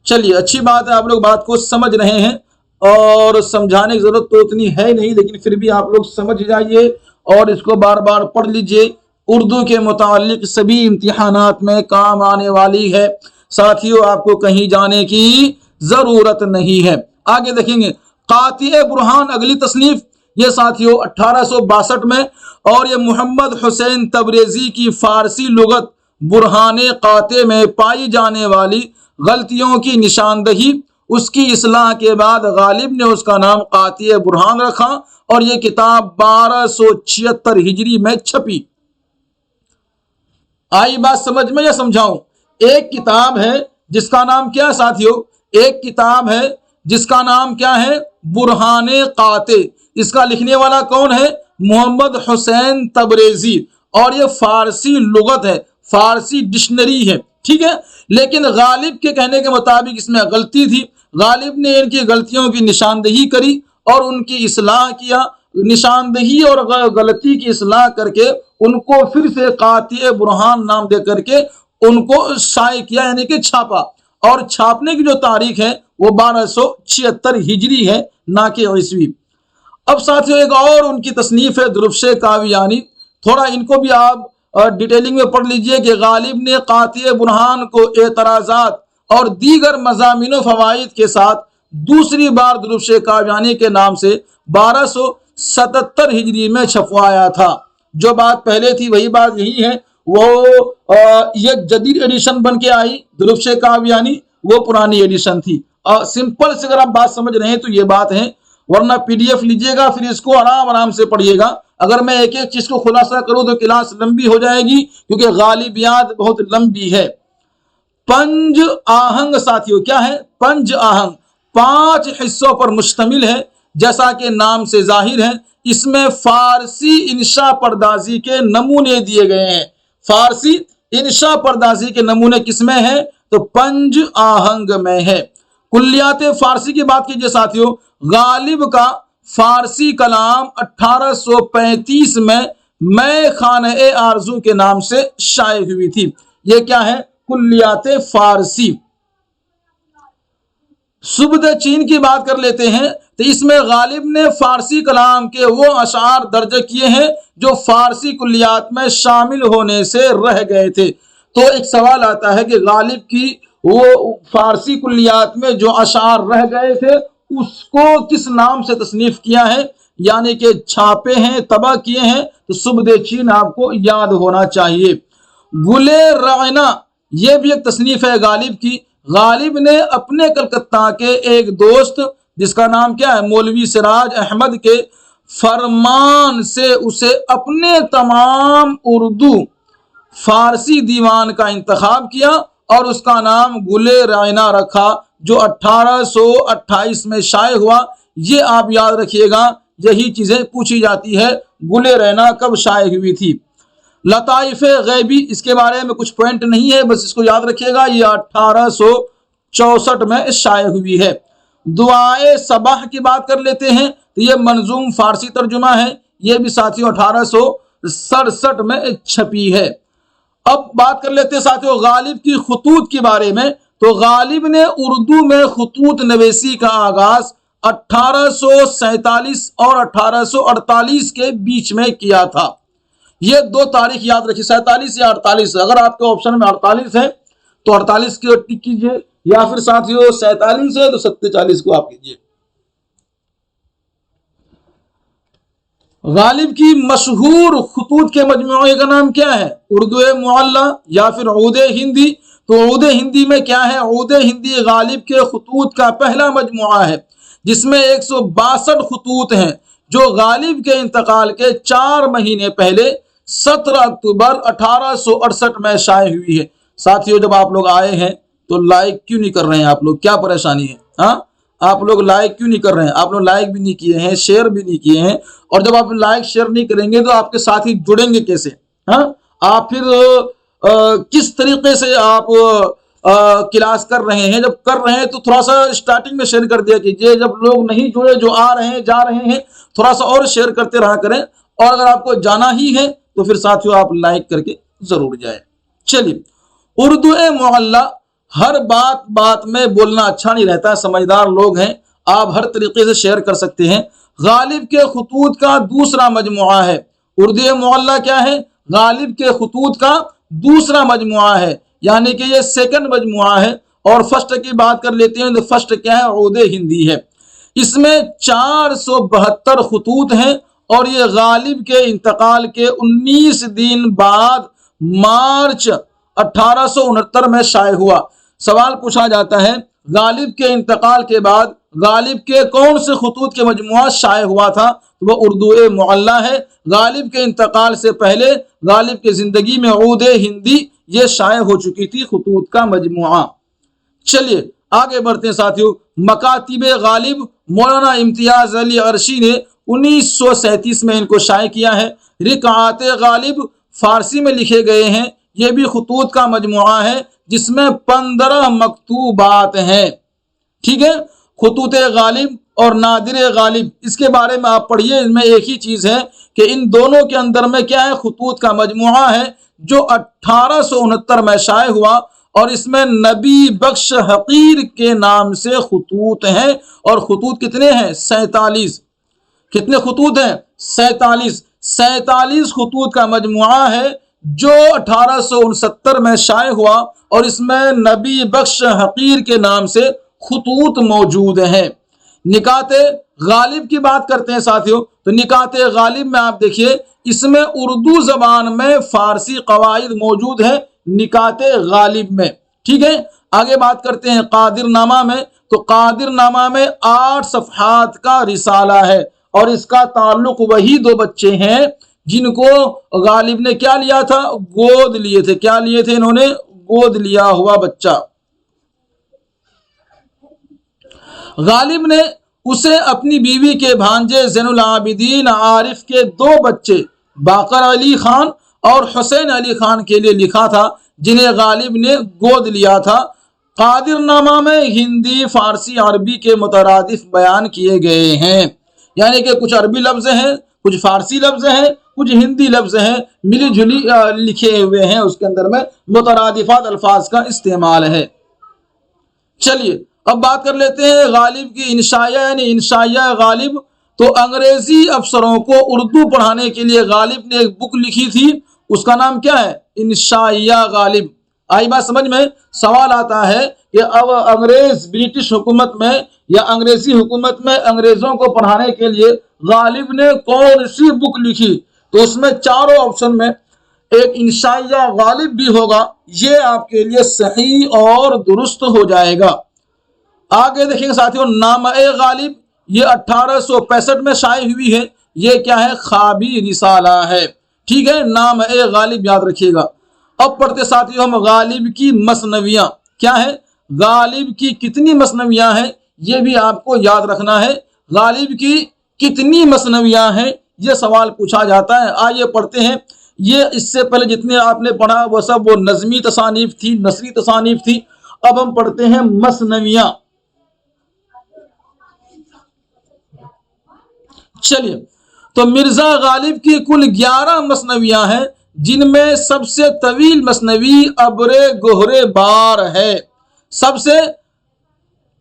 चलिए अच्छी बात है, आप लोग बात को समझ रहे हैं, और समझाने की जरूरत तो उतनी है नहीं, लेकिन फिर भी आप लोग समझ जाइए और इसको बार बार पढ़ लीजिए। उर्दू के मुतालिक सभी इम्तिहानात में काम आने वाली है साथियों, आपको कहीं जाने की जरूरत नहीं है। आगे देखेंगे कातिए बुरहान, अगली तसनीफ, ये साथियों 1862 में, और ये मोहम्मद हुसैन तबरेजी की फारसी लुगत बुरहाने काते में पाई जाने वाली गलतियों की निशानदही, उसकी इस्लाह के बाद गालिब ने उसका नाम कातिए बुरहान रखा, और ये किताब 1276 हिजरी में छपी। आई बात समझ में या समझाऊं। एक किताब है जिसका नाम क्या है साथियों, एक किताब है जिसका नाम क्या है, बुरहाने काते। इसका लिखने वाला कौन है, मोहम्मद हुसैन तबरेजी, और ये फारसी लुगत है, फारसी डिक्शनरी है। ठीक है, लेकिन गालिब के कहने के मुताबिक इसमें गलती थी। गालिब ने इनकी गलतियों की निशानदही करी और उनकी इस्लाह किया। निशानदही और गलती की इस्लाह करके उनको फिर से कातिए बुरहान नाम दे करके उनको शाये किया, यानी कि छापा। और छापने की जो तारीख है वो 1276 हिजरी है, ना कि ईस्वी। अब साथियों एक और उनकी तसनीफ है दुरुफ्शे कावियानी, थोड़ा इनको भी आप डिटेलिंग में पढ़ लीजिए कि गालिब ने कातिए बुरहान को एतराजात और दीगर मज़ामीन फवाइद के साथ दूसरी बार दुरुफ्शे कावियानी के नाम से 1277 हिजरी में छपवाया था। जो बात पहले थी वही बात यही है, वो ये जदीद एडिशन बन के आई दुरुफ़्श काव्यानी, वो पुरानी एडिशन थी। सिंपल से अगर आप बात समझ रहे हैं तो ये बात है, वरना पीडीएफ लीजिएगा फिर इसको आराम आराम से पढ़िएगा। अगर मैं एक एक चीज को खुलासा करूं तो क्लास लंबी हो जाएगी, क्योंकि गालिबियात बहुत लंबी है। पंज आहंग साथियों क्या है? पंज आहंग 5 हिस्सों पर मुश्तमिल है, जैसा कि नाम से जाहिर है। इसमें फारसी इंशा पर्दाजी के नमूने दिए गए हैं। फारसी इंशा पर्दाजी के नमूने किसमें है? तो पंज आहंग में है। कुल्लियात फारसी की बात कीजिए साथियों, गालिब का फारसी कलाम 1835 में मैं खाने आरजू के नाम से शाये हुई थी। ये क्या है? कुल्लियात फारसी। सुबद चीन की बात कर लेते हैं, तो इसमें गालिब ने फारसी कलाम के वो अशार दर्ज किए हैं जो फारसी कुल्लियात में शामिल होने से रह गए थे। तो एक सवाल आता है कि गालिब की वो फारसी कुल्लियात में जो अशार रह गए थे उसको किस नाम से तसनीफ किया है, यानी कि छापे हैं, तबाह किए हैं, तो सुबद चीन आपको याद होना चाहिए। गुले रायना ये भी एक तसनीफ है गालिब की। गालिब ने अपने कलकत्ता के एक दोस्त जिसका नाम क्या है, मौलवी सिराज अहमद के फरमान से उसे अपने तमाम उर्दू फारसी दीवान का इंतखाब किया और उसका नाम गुले रायना रखा, जो 1828 में शाये हुआ। ये आप याद रखिएगा, यही चीजें पूछी जाती है, गुले रायना कब शाये हुई थी। लताइफ गैबी, इसके बारे में कुछ पॉइंट नहीं है, बस इसको याद रखिएगा, ये 1864 में शाये हुई है। दुआए सबाह की बात कर लेते हैं, तो ये मंजूम फारसी तर्जुमा है, ये भी साथियों 1867 में छपी है। अब बात कर लेते हैं साथियों गालिब की खुतूत के बारे में। तो गालिब ने उर्दू में खुतूत नवेसी का आगाज 1847 और 1848 के बीच में किया था। ये 2 तारीख याद रखिए, 47 या 48। अगर आपके ऑप्शन में 48 है तो 48 की टिक कीजिए, या फिर साथियों 47 है तो 47 को आप कीजिए। गालिब की मशहूर खुतूत के मजमूए का नाम क्या है? उर्दू मुअल्ला या फिर ऊद हिंदी। तो ऊद हिंदी में क्या है? ऊद हिंदी गालिब के खुतूत का पहला मजमुआ है, जिसमें 162 खुतूत हैं, जो गालिब के इंतकाल के 4 महीने पहले 17 अक्टूबर 1868 में शाये हुई है। साथियों जब आप लोग आए हैं तो लाइक क्यों नहीं कर रहे हैं? आप लोग क्या परेशानी है? हाँ, आप लोग लाइक क्यों नहीं कर रहे हैं? आप लोग लाइक भी नहीं किए हैं, शेयर भी नहीं किए हैं, और जब आप लाइक शेयर नहीं करेंगे तो आपके साथी जुड़ेंगे कैसे? हाँ, आप फिर किस तरीके से आप क्लास कर रहे हैं? जब कर रहे हैं तो थोड़ा सा स्टार्टिंग में शेयर कर दिया कीजिए। जब लोग नहीं जुड़े, जो आ रहे हैं जा रहे हैं, थोड़ा सा और शेयर करते रहा करें। और अगर आपको जाना ही है तो फिर साथियों आप लाइक करके जरूर जाए। चलिए, उर्दू मुअल्ला, हर बात बात में बोलना अच्छा नहीं रहता, समझदार लोग हैं, आप हर तरीके से शेयर कर सकते हैं। गालिब के खुतूत का दूसरा मजमुआ है। उर्दू मुअल्ला क्या है? गालिब के खुतूत का दूसरा मजमुआ है, यानी कि ये सेकंड मजमुआ है। और फर्स्ट की बात कर लेते हैं तो फर्स्ट क्या है? ऊद हिंदी है। इसमें 472 खुतूत हैं और ये गालिब के इंतकाल के 19 दिन बाद मार्च 1869 में शाये हुआ। सवाल पूछा जाता है, गालिब के इंतकाल के बाद गालिब के कौन से खुतूत के मजमुआ शाये हुआ था? तो वह उर्दू मुअल्ला है। गालिब के इंतकाल से पहले गालिब की जिंदगी में ऊद हिंदी ये शाये हो चुकी थी, खुतूत का मजमुआ। चलिए आगे बढ़ते हैं साथियों। मकातिब गालिब, मौलाना इम्तियाज अली अरशी ने 1937 में इनको शाये किया है। रिकात गालिब फारसी में लिखे गए हैं, ये भी खुतूत का मजमुआ है, जिसमें 15 मकतूबात हैं। ठीक है, खुतूत गालिब और नादिर गालिब, इसके बारे में आप पढ़िए। इसमें एक ही चीज है कि इन दोनों के अंदर में क्या है? खुतूत का मजमुआ है, जो 1869 में शाये हुआ, और इसमें नबी बख्श हकीर के नाम से खुतूत हैं। और खुतूत कितने हैं? 47। कितने खुतूत हैं? 47। 47 खुतूत का मजमुआ है, जो 1869 में शाये हुआ, और इसमें नबी बख्श हकीर के नाम से खुतूत मौजूद हैं। निकाते गालिब की बात करते हैं साथियों, تو نکات غالب میں آپ دیکھیے اس میں اردو زبان میں فارسی قواعد موجود ہیں نکات غالب میں. ٹھیک ہے، آگے بات کرتے ہیں قادر نامہ میں. تو قادر نامہ میں 8 صفحات کا رسالہ ہے اور اس کا تعلق وہی 2 بچے ہیں جن کو غالب نے کیا لیا تھا؟ گود لیے تھے. کیا لیے تھے انہوں نے؟ گود لیا ہوا بچہ. غالب نے اسے اپنی بیوی کے بھانجے زین العابدین عارف کے 2 بچے باقر علی خان اور حسین علی خان کے لیے لکھا تھا جنہیں غالب نے گود لیا تھا. قادر نامہ میں ہندی، فارسی، عربی کے مترادف بیان کیے گئے ہیں، یعنی کہ کچھ عربی لفظ ہیں، کچھ فارسی لفظ ہیں، کچھ ہندی لفظ ہیں، ملی جلی لکھے ہوئے ہیں، اس کے اندر میں مترادفات الفاظ کا استعمال ہے. چلیے اب بات کر لیتے ہیں غالب کی انشائیہ یعنی انشائیہ غالب. تو انگریزی افسروں کو اردو پڑھانے کے لیے غالب نے ایک بک لکھی تھی، اس کا نام کیا ہے؟ انشائیہ غالب. آئی بات سمجھ میں؟ سوال آتا ہے کہ اب انگریز برٹش حکومت میں یا انگریزی حکومت میں انگریزوں کو پڑھانے کے لیے غالب نے کون سی بک لکھی؟ تو اس میں چاروں آپشن میں ایک انشائیہ غالب بھی ہوگا، یہ آپ کے لیے صحیح اور درست ہو جائے گا. آگے دیکھیں گے ساتھیوں نامہ غالب، یہ 1865 میں شائع ہوئی ہے. یہ کیا ہے؟ خوابی رسالہ ہے. ٹھیک ہے، نامہ غالب یاد رکھیے گا. اب پڑھتے ساتھیوں ہم غالب کی مثنویاں. کیا ہے؟ غالب کی کتنی مثنویاں ہیں یہ بھی آپ کو یاد رکھنا ہے. غالب کی کتنی مثنویاں ہیں یہ سوال پوچھا جاتا ہے. آئیے پڑھتے ہیں. یہ اس سے پہلے جتنے آپ نے پڑھا وہ سب وہ نظمی تصانیف تھی، نثری تصانیف تھی. اب ہم پڑھتے ہیں مثنویاں. چلیے تو مرزا غالب کی کل 11 مثنویاں ہیں جن میں سب سے طویل مثنوی ابر گہرے بار ہے. سب سے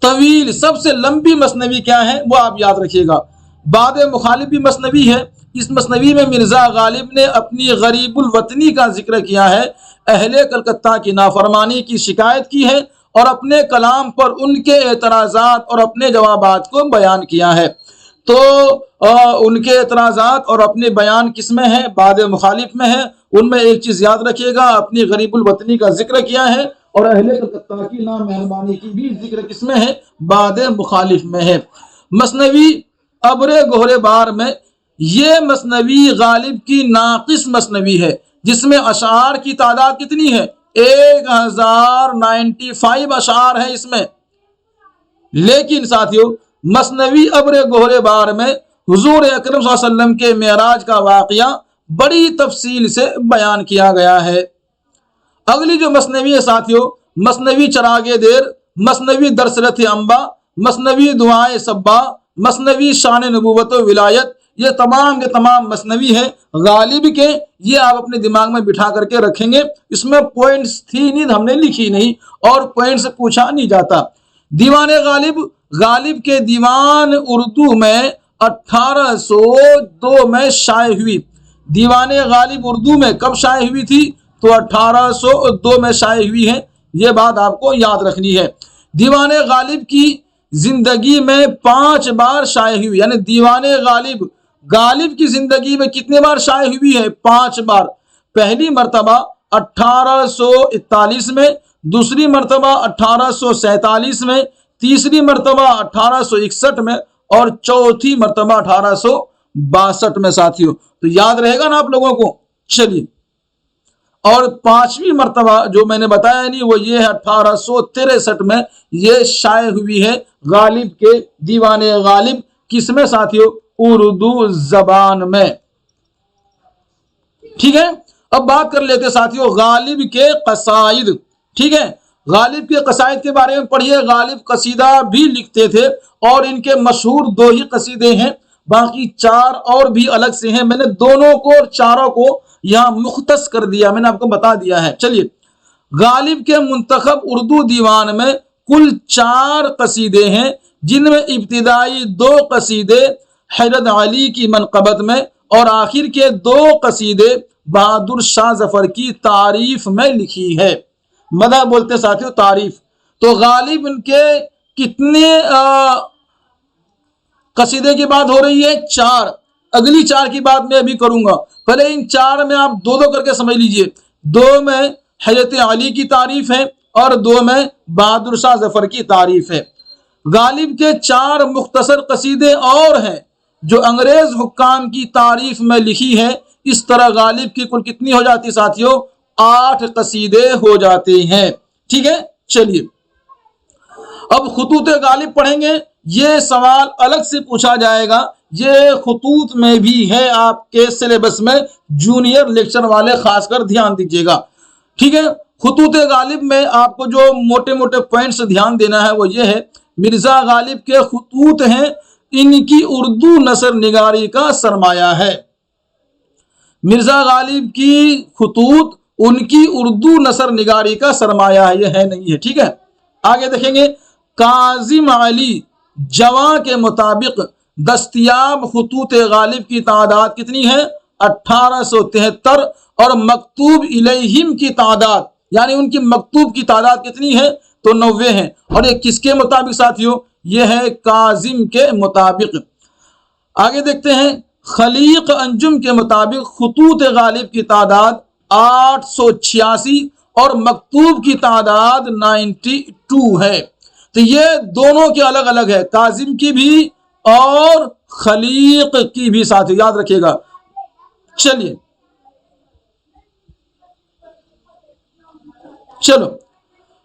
طویل، سب سے لمبی مثنوی کیا ہے وہ آپ یاد رکھیے گا. باد مخالف بھی مثنوی ہے. اس مثنوی میں مرزا غالب نے اپنی غریب الوطنی کا ذکر کیا ہے، اہل کلکتہ کی نافرمانی کی شکایت کی ہے اور اپنے کلام پر ان کے اعتراضات اور اپنے جوابات کو بیان کیا ہے. تو ان کے اعتراضات اور اپنے بیان کس میں ہیں؟ باد مخالف میں ہے. ان میں ایک چیز یاد رکھیے گا، اپنی غریب الوطنی کا ذکر کیا ہے اور اہل کلکتہ کی نامہربانی کی بھی ذکر کس میں ہے؟ باد مخالف میں ہے. مثنوی ابر گہرے بار میں یہ مثنوی غالب کی ناقص مثنوی ہے جس میں اشعار کی تعداد کتنی ہے؟ 1095 اشعار ہیں اس میں. لیکن ساتھیوں مثنوی ابر گہرے بار میں حضور اکرم صلی اللہ علیہ وسلم کے معراج کا واقعہ بڑی تفصیل سے بیان کیا گیا ہے. اگلی جو مثنوی ہے ساتھیوں، مثنوی چراغ دیر، مثنوی درسرت انبا، مثنوی دعائے صبا، مثنوی شان نبوت و ولایت، یہ تمام کے تمام مثنوی ہیں غالب کے. یہ آپ اپنے دماغ میں بٹھا کر کے رکھیں گے. اس میں پوائنٹس تھی نہیں، ہم نے لکھی نہیں اور پوائنٹس پوچھا نہیں جاتا. دیوان غالب، غالب کے دیوان اردو میں 1802 میں شائع ہوئی. دیوان غالب اردو میں کب شائع ہوئی تھی؟ تو 1802 میں شائع ہوئی ہے. یہ بات آپ کو یاد رکھنی ہے. دیوان غالب کی زندگی میں 5 بار شائع ہوئی، یعنی دیوان غالب غالب کی زندگی میں کتنے بار شائع ہوئی ہے؟ 5 بار. پہلی مرتبہ 1841 میں، دوسری مرتبہ 1847 میں، تیسری مرتبہ 1861 میں اور چوتھی مرتبہ 1862 میں. ساتھیوں تو یاد رہے گا نا آپ لوگوں کو. چلیے اور 5ویں مرتبہ جو میں نے بتایا نہیں وہ یہ ہے 1863 میں یہ شائع ہوئی ہے غالب کے دیوان غالب. کس میں ساتھیوں؟ اردو زبان میں. ٹھیک ہے، اب بات کر لیتے ساتھیوں غالب کے قصائد. ٹھیک ہے، غالب کے قصائد کے بارے میں پڑھیے. غالب قصیدہ بھی لکھتے تھے اور ان کے مشہور 2 ہی قصیدے ہیں، باقی 4 اور بھی الگ سے ہیں. میں نے دونوں کو اور چاروں کو یہاں مختص کر دیا، میں نے آپ کو بتا دیا ہے. چلیے غالب کے منتخب اردو دیوان میں کل 4 قصیدے ہیں جن میں ابتدائی 2 قصیدے حیدر علی کی منقبت میں اور آخر کے 2 قصیدے بہادر شاہ ظفر کی تعریف میں لکھی ہے. مدح بولتے ساتھیوں تعریف. تو غالب ان کے کتنے قصیدے کی بات ہو رہی ہے؟ 4. अगली 4 की बात मैं अभी करूंगा। पहले इन 4 में आप 2-2 करके समझ लीजिए। 2 में हजरत अली की तारीफ है और 2 में बहादुर शाह जफर की तारीफ है। गालिब के 4 मुख्तसर कसीदे और हैं जो अंग्रेज हुक्काम की तारीफ में लिखी है। इस तरह गालिब की कुल कितनी हो जाती साथियों? 8 कसीदे हो जाते हैं। ठीक है, चलिए अब खुतूत गालिब पढ़ेंगे। ये सवाल अलग से पूछा जाएगा, ये खुतूत में भी है आपके सिलेबस में, जूनियर लेक्चर वाले खासकर ध्यान दीजिएगा। ठीक है, खुतूत गालिब में आपको जो मोटे मोटे पॉइंट्स ध्यान देना है वो ये है, मिर्जा गालिब के खुतूत हैं, इनकी उर्दू नसर निगारी का सरमाया है। मिर्जा गालिब की खुतूत उनकी उर्दू नसर निगारी का सरमाया है, ये है नहीं है। ठीक है, आगे देखेंगे। काजिम अली जवां के मुताबिक दस्तयाब खुतूत गालिब की तादाद कितनी है? 1873। और मकतूब इलैहिम की तादाद यानी उनकी मकतूब की तादाद कितनी है? तो 90 है। और ये किसके मुताबिक साथियों? ये है काजिम के मुताबिक। आगे देखते हैं। खलीक अंजुम के मुताबिक खुतूत गालिब की तादाद 886 और मकतूब की तादाद 92 है। तो ये दोनों के अलग अलग है, काजिम की भी और खलीक की भी साथियों, याद रखिएगा। चलिए चलो,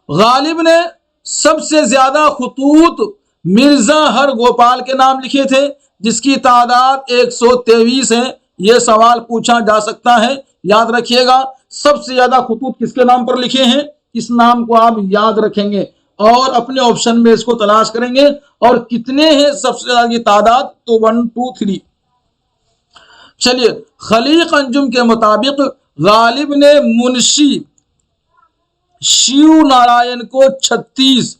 गालिब ने सबसे ज्यादा खुतूत मिर्जा हर गोपाल के नाम लिखे थे जिसकी तादाद 123 है। यह सवाल पूछा जा सकता है, याद रखिएगा। सबसे ज्यादा खुतूत किसके नाम पर लिखे हैं? इस नाम को आप याद रखेंगे और अपने ऑप्शन में इसको तलाश करेंगे। और कितने हैं सबसे ज्यादा की तादाद? तो 1 2 3। चलिए, खलीक अंजुम के मुताबिक गालिब ने मुंशी शिव नारायण को 36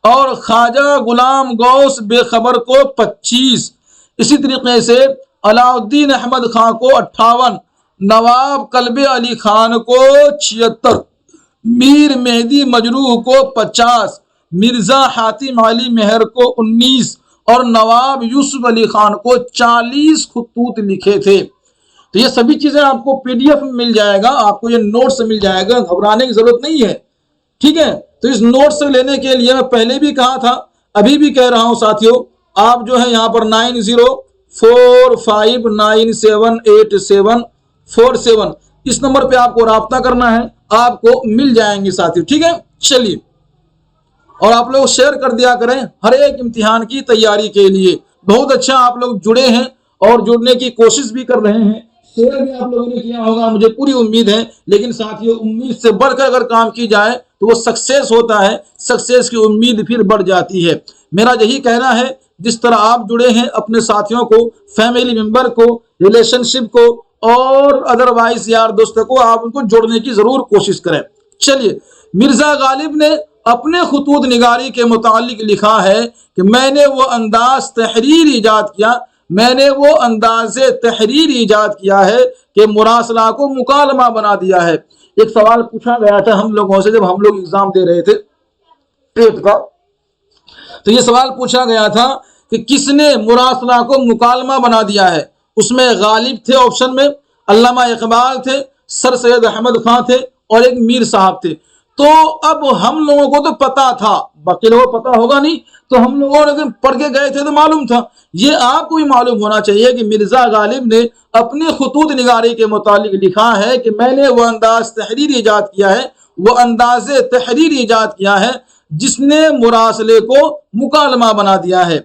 और ख्वाजा गुलाम गौस बेखबर को 25, इसी तरीके से अलाउद्दीन अहमद खान को 58, नवाब कल्बे अली खान को 76, मीर मेहदी मजरूह को 50, मिर्जा हातिम अली मेहर को 19 और नवाब यूसुफ अली खान को 40 खुतूत लिखे थे। तो ये सभी चीजें आपको पीडीएफ में मिल जाएगा, आपको ये नोट्स मिल जाएगा, घबराने की जरूरत नहीं है। ठीक है, तो इस नोट्स से लेने के लिए मैं पहले भी कहा था, अभी भी कह रहा हूं साथियों, आप जो है यहाँ पर 9045978747 इस नंबर पे आपको राब्ता करना है, आपको मिल जाएंगे साथियों। ठीक है, चलिए, और आप लोग शेयर कर दिया करें हर एक इम्तिहान की तैयारी के लिए। बहुत अच्छा आप लोग जुड़े हैं और जुड़ने की कोशिश भी कर रहे हैं, शेयर भी आप लोगों ने किया होगा, मुझे पूरी उम्मीद है। लेकिन साथियों, उम्मीद से बढ़कर अगर काम की जाए तो वो सक्सेस होता है, सक्सेस की उम्मीद फिर बढ़ जाती है। मेरा यही कहना है, जिस तरह आप जुड़े हैं अपने साथियों को, फैमिली मेंबर को, रिलेशनशिप को और अदरवाइज यार दोस्तों को आप उनको जोड़ने की जरूर कोशिश करें। चलिए, मिर्जा गालिब ने अपने खुतूत निगारी के मुतालिक लिखा है कि मैंने वो अंदाज तहरीर ईजाद किया है कि मुरासला को मुकालमा बना दिया है। एक सवाल पूछा गया था हम लोगों से जब हम लोग एग्जाम दे रहे थे टेट का, तो ये सवाल पूछा गया था कि किसने मुरासला को मुकालमा बना दिया है। उसमें गालिब थे ऑप्शन में, अल्लामा इकबाल थे, सर सैयद अहमद खां थे और एक मीर साहब थे। तो अब हम लोगों को तो पता था, बाकी लोगों को पता होगा नहीं, तो हम लोगों ने पढ़ के गए थे तो मालूम था। ये आपको भी मालूम होना चाहिए कि मिर्जा गालिब ने अपने खुतूत निगारी के मुतालिक लिखा है कि मैंने वो अंदाज तहरीर ईजाद किया है, वो अंदाज तहरीर ईजाद किया है जिसने मुरासले को मुकालमा बना दिया है।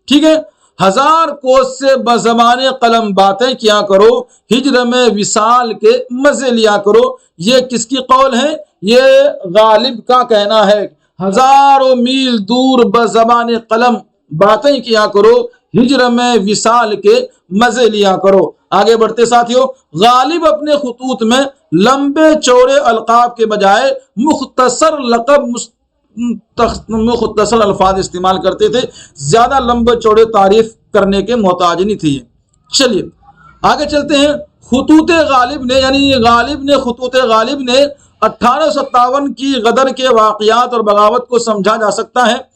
ठीक है, 1000 कोस से बज़बाने कलम बातें किया करो, हिज्र में विसाल के मजे लिया करो। ये किसकी कौल है? ये गालिब का कहना है। हजारों मील दूर बज़बाने कलम बातें किया करो, हिज्र में विसाल के मजे लिया करो। आगे बढ़ते साथियों, गालिब अपने खुतूत में लंबे चौड़े अलकाब के बजाय मुख्तसर लक़ब मुख्तसर अल्फाज इस्तेमाल करते थे, ज्यादा लंबे चौड़े तारीफ करने के मोहताज नहीं थे। चलिए आगे चलते हैं। खुतूत गालिब ने यानी गालिब ने खुतूत गालिब ने 1857 की गदर के वाक़यात और बगावत को समझा जा सकता है।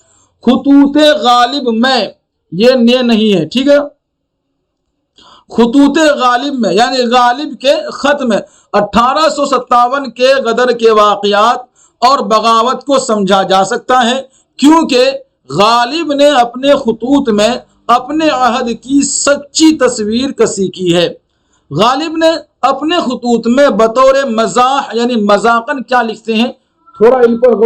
खुतूत गालिब में ये ने नहीं है, ठीक है। خطوط غالب میں یعنی غالب کے خط میں 1857 کے غدر کے واقعات اور بغاوت کو سمجھا جا سکتا ہے، کیونکہ غالب نے اپنے خطوط میں اپنے عہد کی سچی تصویر کشی کی ہے۔ غالب نے اپنے خطوط میں بطور مزاح یعنی مذاقن کیا لکھتے ہیں، تھوڑا ان پر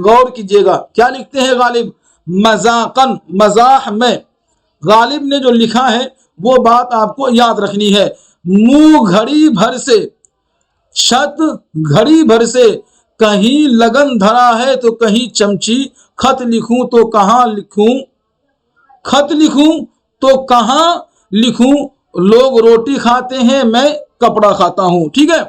غور کیجئے گا، کیا لکھتے ہیں غالب؟ مذاقن، مزاح میں غالب نے جو لکھا ہے وہ بات آپ کو یاد رکھنی ہے۔ منہ گھڑی بھر سے، چھت گھڑی بھر سے، کہیں لگن دھرا ہے تو کہیں چمچی، خط لکھوں تو کہاں لکھوں، خط لکھوں تو کہاں لکھوں، لوگ روٹی کھاتے ہیں میں کپڑا کھاتا ہوں۔ ٹھیک ہے،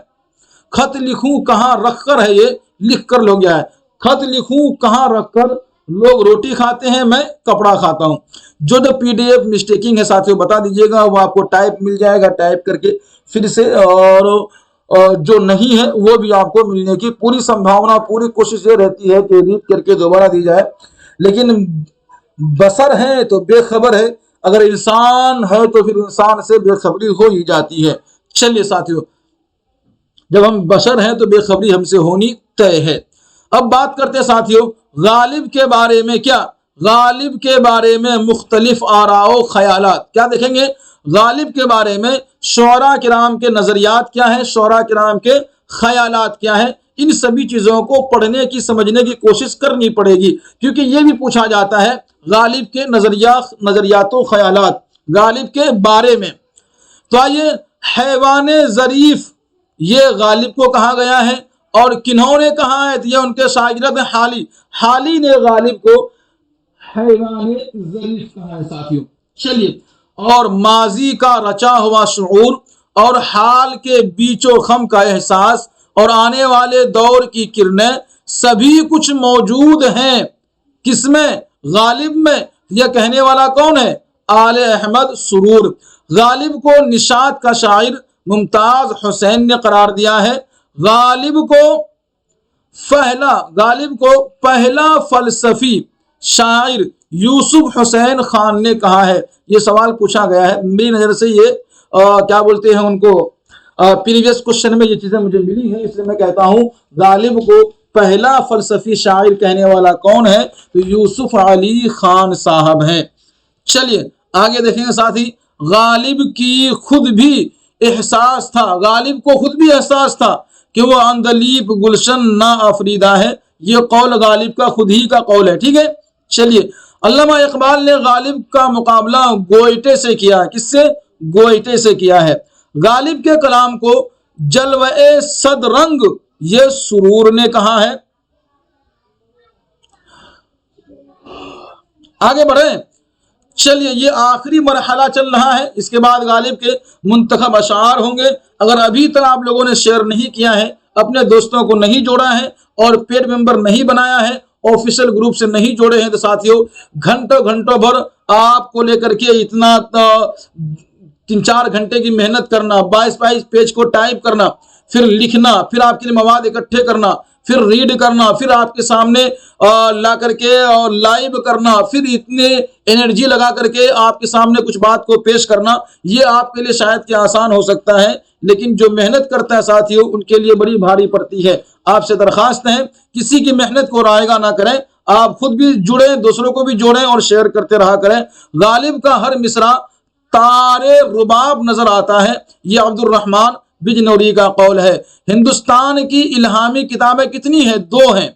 خط لکھوں کہاں رکھ کر ہے، یہ لکھ کر لو گیا ہے، خط لکھوں کہاں رکھ کر، لوگ روٹی کھاتے ہیں میں کپڑا کھاتا ہوں۔ جو پی ڈی ایف مسٹیکنگ ہے ساتھیوں بتا دیجیے گا، وہ آپ کو ٹائپ مل جائے گا، ٹائپ کر کے پھر سے، اور جو نہیں ہے وہ بھی آپ کو ملنے کی پوری سمبھاونا، پوری کوشش یہ رہتی ہے کہ ریڈ کر کے دوبارہ دی جائے، لیکن بصر ہے تو بے خبر ہے، اگر انسان ہے تو پھر انسان سے بے خبری ہو ہی جاتی ہے۔ چلیے ساتھیوں، جب ہم بشر ہیں تو بے خبری ہم سے ہونی طے ہے۔ اب بات کرتے ساتھیوں غالب کے بارے میں، کیا غالب کے بارے میں مختلف آراء و خیالات کیا دیکھیں گے؟ غالب کے بارے میں شعراء کرام کے نظریات کیا ہیں، شعراء کرام کے خیالات کیا ہیں، ان سبھی چیزوں کو پڑھنے کی سمجھنے کی کوشش کرنی پڑے گی، کیونکہ یہ بھی پوچھا جاتا ہے غالب کے نظریات و خیالات غالب کے بارے میں۔ تو آئیے، حیوان ظریف یہ غالب کو کہا گیا ہے، اور کنہوں نے کہا ہے؟ یہ ان کے شاگرد حالی، حالی نے غالب کو حیوان ظریف کہا ہے ساتھیوں۔ چلیے، اور ماضی کا رچا ہوا شعور اور حال کے بیچ و خم کا احساس اور آنے والے دور کی کرنیں سبھی کچھ موجود ہیں، کس میں؟ غالب میں۔ یہ کہنے والا کون ہے؟ آل احمد سرور۔ غالب کو نشاط کا شاعر ممتاز حسین نے قرار دیا ہے۔ غالب کو پہلا فلسفی شاعر یوسف حسین خان نے کہا ہے۔ یہ سوال پوچھا گیا ہے، میری نظر سے یہ کیا بولتے ہیں ان کو، پریویس کوشچن میں یہ چیزیں مجھے ملی ہیں، اس لیے میں کہتا ہوں غالب کو پہلا فلسفی شاعر کہنے والا کون ہے؟ تو یوسف علی خان صاحب ہیں۔ چلیے آگے دیکھیں گے ساتھی، غالب کی خود بھی احساس تھا، غالب کو خود بھی احساس تھا کہ وہ اندلیب گلشن نا آفریدہ ہے۔ یہ قول غالب کا خود ہی کا قول ہے۔ ٹھیک ہے، چلیے، علامہ اقبال نے غالب کا مقابلہ گوئٹے سے کیا۔ کس سے؟ گوئٹے سے کیا ہے۔ غالب کے کلام کو جلوہ صد رنگ یہ سرور نے کہا ہے۔ آگے بڑھیں، چلیے، یہ آخری مرحلہ چل رہا ہے، اس کے بعد غالب کے منتخب اشعار ہوں گے۔ اگر ابھی تک آپ لوگوں نے شیئر نہیں کیا ہے، اپنے دوستوں کو نہیں جوڑا ہے اور پیڈ ممبر نہیں بنایا ہے، آفیشل گروپ سے نہیں جوڑے ہیں، تو ساتھیوں گھنٹوں بھر آپ کو لے کر کے اتنا 3-4 گھنٹے کی محنت کرنا، 22 پیج کو ٹائپ کرنا، پھر لکھنا، پھر آپ کے لیے مواد اکٹھے کرنا، پھر ریڈ کرنا، پھر آپ کے سامنے لا کر کے اور لائیو کرنا، پھر اتنے انرجی لگا کر کے آپ کے سامنے کچھ بات کو پیش کرنا، یہ آپ کے لیے شاید کہ آسان ہو سکتا ہے، لیکن جو محنت کرتا ہے ساتھیوں ان کے لیے بڑی بھاری پڑتی ہے۔ آپ سے درخواست ہے کسی کی محنت کو رائیگاں نہ کریں، آپ خود بھی جڑیں، دوسروں کو بھی جوڑیں اور شیئر کرتے رہا کریں۔ غالب کا ہر مصرع تارے رباب نظر آتا ہے، یہ عبد الرحمن بجنوری کا قول ہے۔ ہندوستان کی الہامی کتابیں کتنی ہیں؟ 2 ہیں،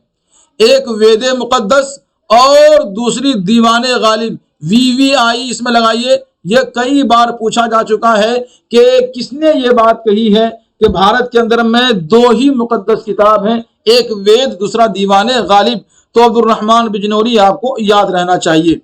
ایک وید مقدس اور دوسری دیوان غالب، VVI اس میں لگائیے۔ یہ کئی بار پوچھا جا چکا ہے کہ کس نے یہ بات کہی ہے کہ بھارت کے اندر میں 2 ہی مقدس کتاب ہیں، ایک وید دوسرا دیوان غالب، تو عبد الرحمن بجنوری آپ کو یاد رہنا چاہیے۔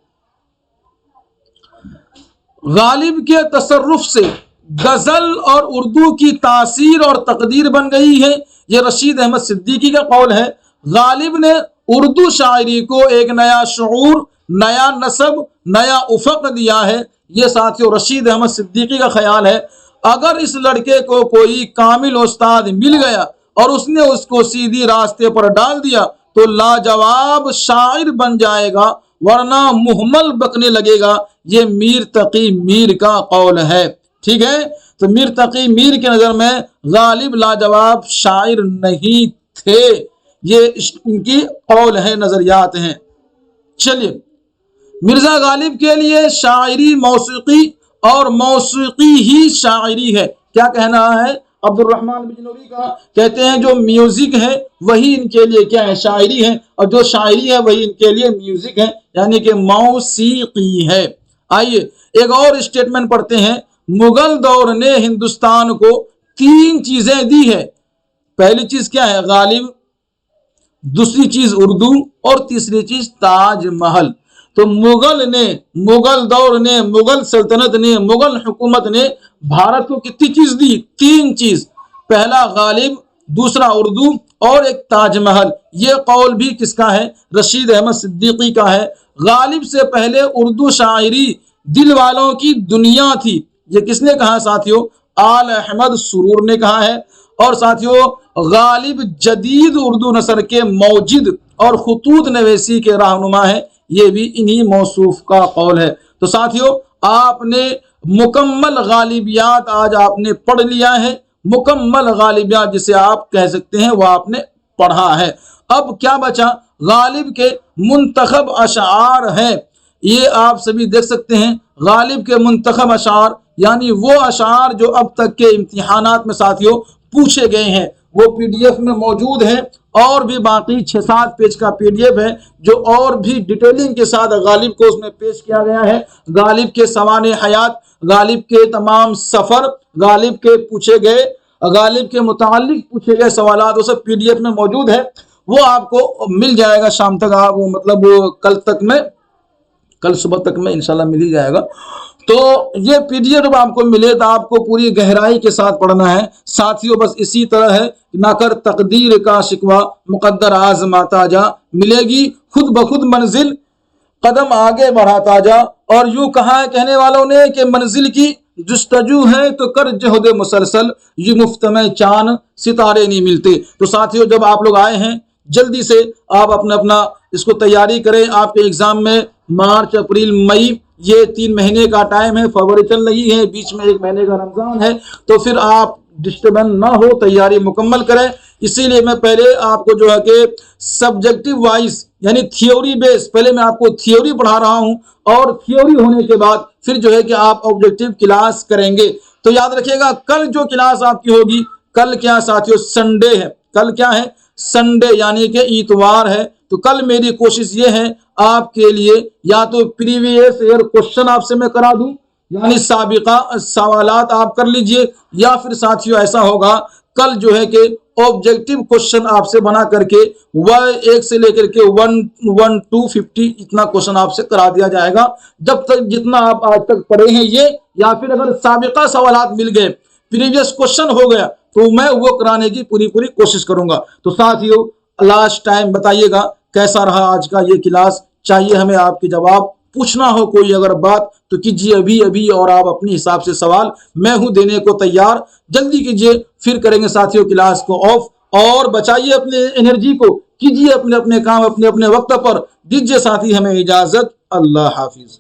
غالب کے تصرف سے غزل اور اردو کی تاثیر اور تقدیر بن گئی ہے، یہ رشید احمد صدیقی کا قول ہے۔ غالب نے اردو شاعری کو ایک نیا شعور، نیا نسب، نیا افق دیا ہے، یہ ساتھیوں رشید احمد صدیقی کا خیال ہے۔ اگر اس لڑکے کو کوئی کامل استاد مل گیا اور اس نے اس کو سیدھی راستے پر ڈال دیا تو لاجواب شاعر بن جائے گا، ورنہ محمل بکنے لگے گا، یہ میر تقی میر کا قول ہے۔ ٹھیک ہے، تو میر تقی میر کی نظر میں غالب لاجواب شاعر نہیں تھے، یہ ان کی قول ہے، نظریات ہیں۔ چلیے، مرزا غالب کے لیے شاعری موسیقی اور موسیقی ہی شاعری ہے، کیا کہنا ہے عبد الرحمن بجنوری کا؟ کہتے ہیں جو میوزک ہے وہی ان کے لیے کیا ہے؟ شاعری ہے، اور جو شاعری ہے وہی ان کے لیے میوزک ہے، یعنی کہ موسیقی ہے۔ آئیے ایک اور اسٹیٹمنٹ پڑھتے ہیں۔ مغل دور نے ہندوستان کو 3 چیزیں دی ہے۔ پہلی چیز کیا ہے؟ غالب، دوسری چیز اردو، اور تیسری چیز تاج محل۔ تو مغل دور نے، مغل سلطنت نے، مغل حکومت نے بھارت کو کتنی چیز دی؟ 3 چیز۔ پہلا غالب، دوسرا اردو، اور ایک تاج محل۔ یہ قول بھی کس کا ہے؟ رشید احمد صدیقی کا ہے۔ غالب سے پہلے اردو شاعری دل والوں کی دنیا تھی، یہ کس نے کہا ساتھیوں؟ آل احمد سرور نے کہا ہے۔ اور ساتھیوں غالب جدید اردو نثر کے موجد اور خطوط نویسی کے رہنما ہے، یہ بھی انہی موصوف کا قول ہے۔ تو ساتھیوں آپ نے مکمل غالبیات آج آپ نے پڑھ لیا ہے، مکمل غالبیات جسے آپ کہہ سکتے ہیں وہ آپ نے پڑھا ہے۔ اب کیا بچا؟ غالب کے منتخب اشعار ہیں، یہ آپ سبھی دیکھ سکتے ہیں۔ غالب کے منتخب اشعار یعنی وہ اشعار جو اب تک کے امتحانات میں ساتھیوں پوچھے گئے ہیں، وہ PDF میں موجود ہے، اور بھی باقی 6-7 پیج کا PDF ہے جو اور بھی ڈیٹیلنگ کے ساتھ غالب کو اس میں پیش کیا گیا ہے۔ غالب کے سوانح حیات، غالب کے تمام سفر، غالب کے پوچھے گئے، غالب کے متعلق پوچھے گئے سوالات، وہ سب PDF میں موجود ہے۔ وہ آپ کو مل جائے گا شام تک، آپ مطلب کل صبح تک میں انشاءاللہ مل ہی جائے گا۔ تو یہ PDF جب آپ کو ملے تو آپ کو پوری گہرائی کے ساتھ پڑھنا ہے ساتھیوں۔ بس اسی طرح ہے، نہ کر تقدیر کا شکوہ مقدر آزماتا جا، ملے گی خود بخود منزل قدم آگے بڑھاتا جا۔ اور یوں کہا ہے کہنے والوں نے کہ منزل کی جستجو ہے تو کر جہد مسلسل، یہ مفت میں چاند ستارے نہیں ملتے۔ تو ساتھیوں جب آپ لوگ آئے ہیں جلدی سے آپ اپنا اس کو تیاری کریں۔ آپ کے ایگزام میں مارچ، اپریل، مئی، یہ 3 مہینے کا ٹائم ہے، فروری چل رہی ہے، بیچ میں 1 مہینے کا رمضان ہے، تو پھر آپ ڈسٹربن نہ ہو، تیاری مکمل کریں۔ اسی لیے میں پہلے آپ کو جو ہے کہ سبجیکٹو وائز یعنی تھیوری بیس، پہلے میں آپ کو تھیوری پڑھا رہا ہوں، اور تھیوری ہونے کے بعد پھر جو ہے کہ آپ آبجیکٹیو کلاس کریں گے۔ تو یاد رکھیے گا کل جو کلاس آپ کی ہوگی، کل کیا ساتھیوں؟ سنڈے ہے، کل کیا ہے؟ سنڈے یعنی کہ اتوار ہے۔ تو کل میری کوشش یہ ہے آپ کے لیے یا تو پریویس ایئر کوشچن آپ سے میں کرا دوں، یعنی سابقہ سوالات آپ کر لیجئے، یا پھر ساتھیوں ایسا ہوگا کل جو ہے کہ آبجیکٹیو کوشچن آپ سے بنا کر کے 1 سے لے کر کے 1 to 50 اتنا کوشچن آپ سے کرا دیا جائے گا، جب تک جتنا آپ آج تک پڑھے ہیں یہ، یا پھر اگر سابقہ سوالات مل گئے، پریویس کوشچن ہو گیا، تو میں وہ کرانے کی پوری کوشش کروں گا۔ تو ساتھیوں لاسٹ ٹائم بتائیے گا کیسا رہا آج کا یہ کلاس؟ چاہیے ہمیں آپ کے جواب، پوچھنا ہو کوئی اگر بات تو کیجیے ابھی، اور آپ اپنے حساب سے سوال، میں ہوں دینے کو تیار، جلدی کیجیے، پھر کریں گے ساتھیوں کلاس کو آف، اور بچائیے اپنے انرجی کو، کیجیے اپنے کام اپنے وقت پر، دیجیے ساتھی ہمیں اجازت، اللہ حافظ۔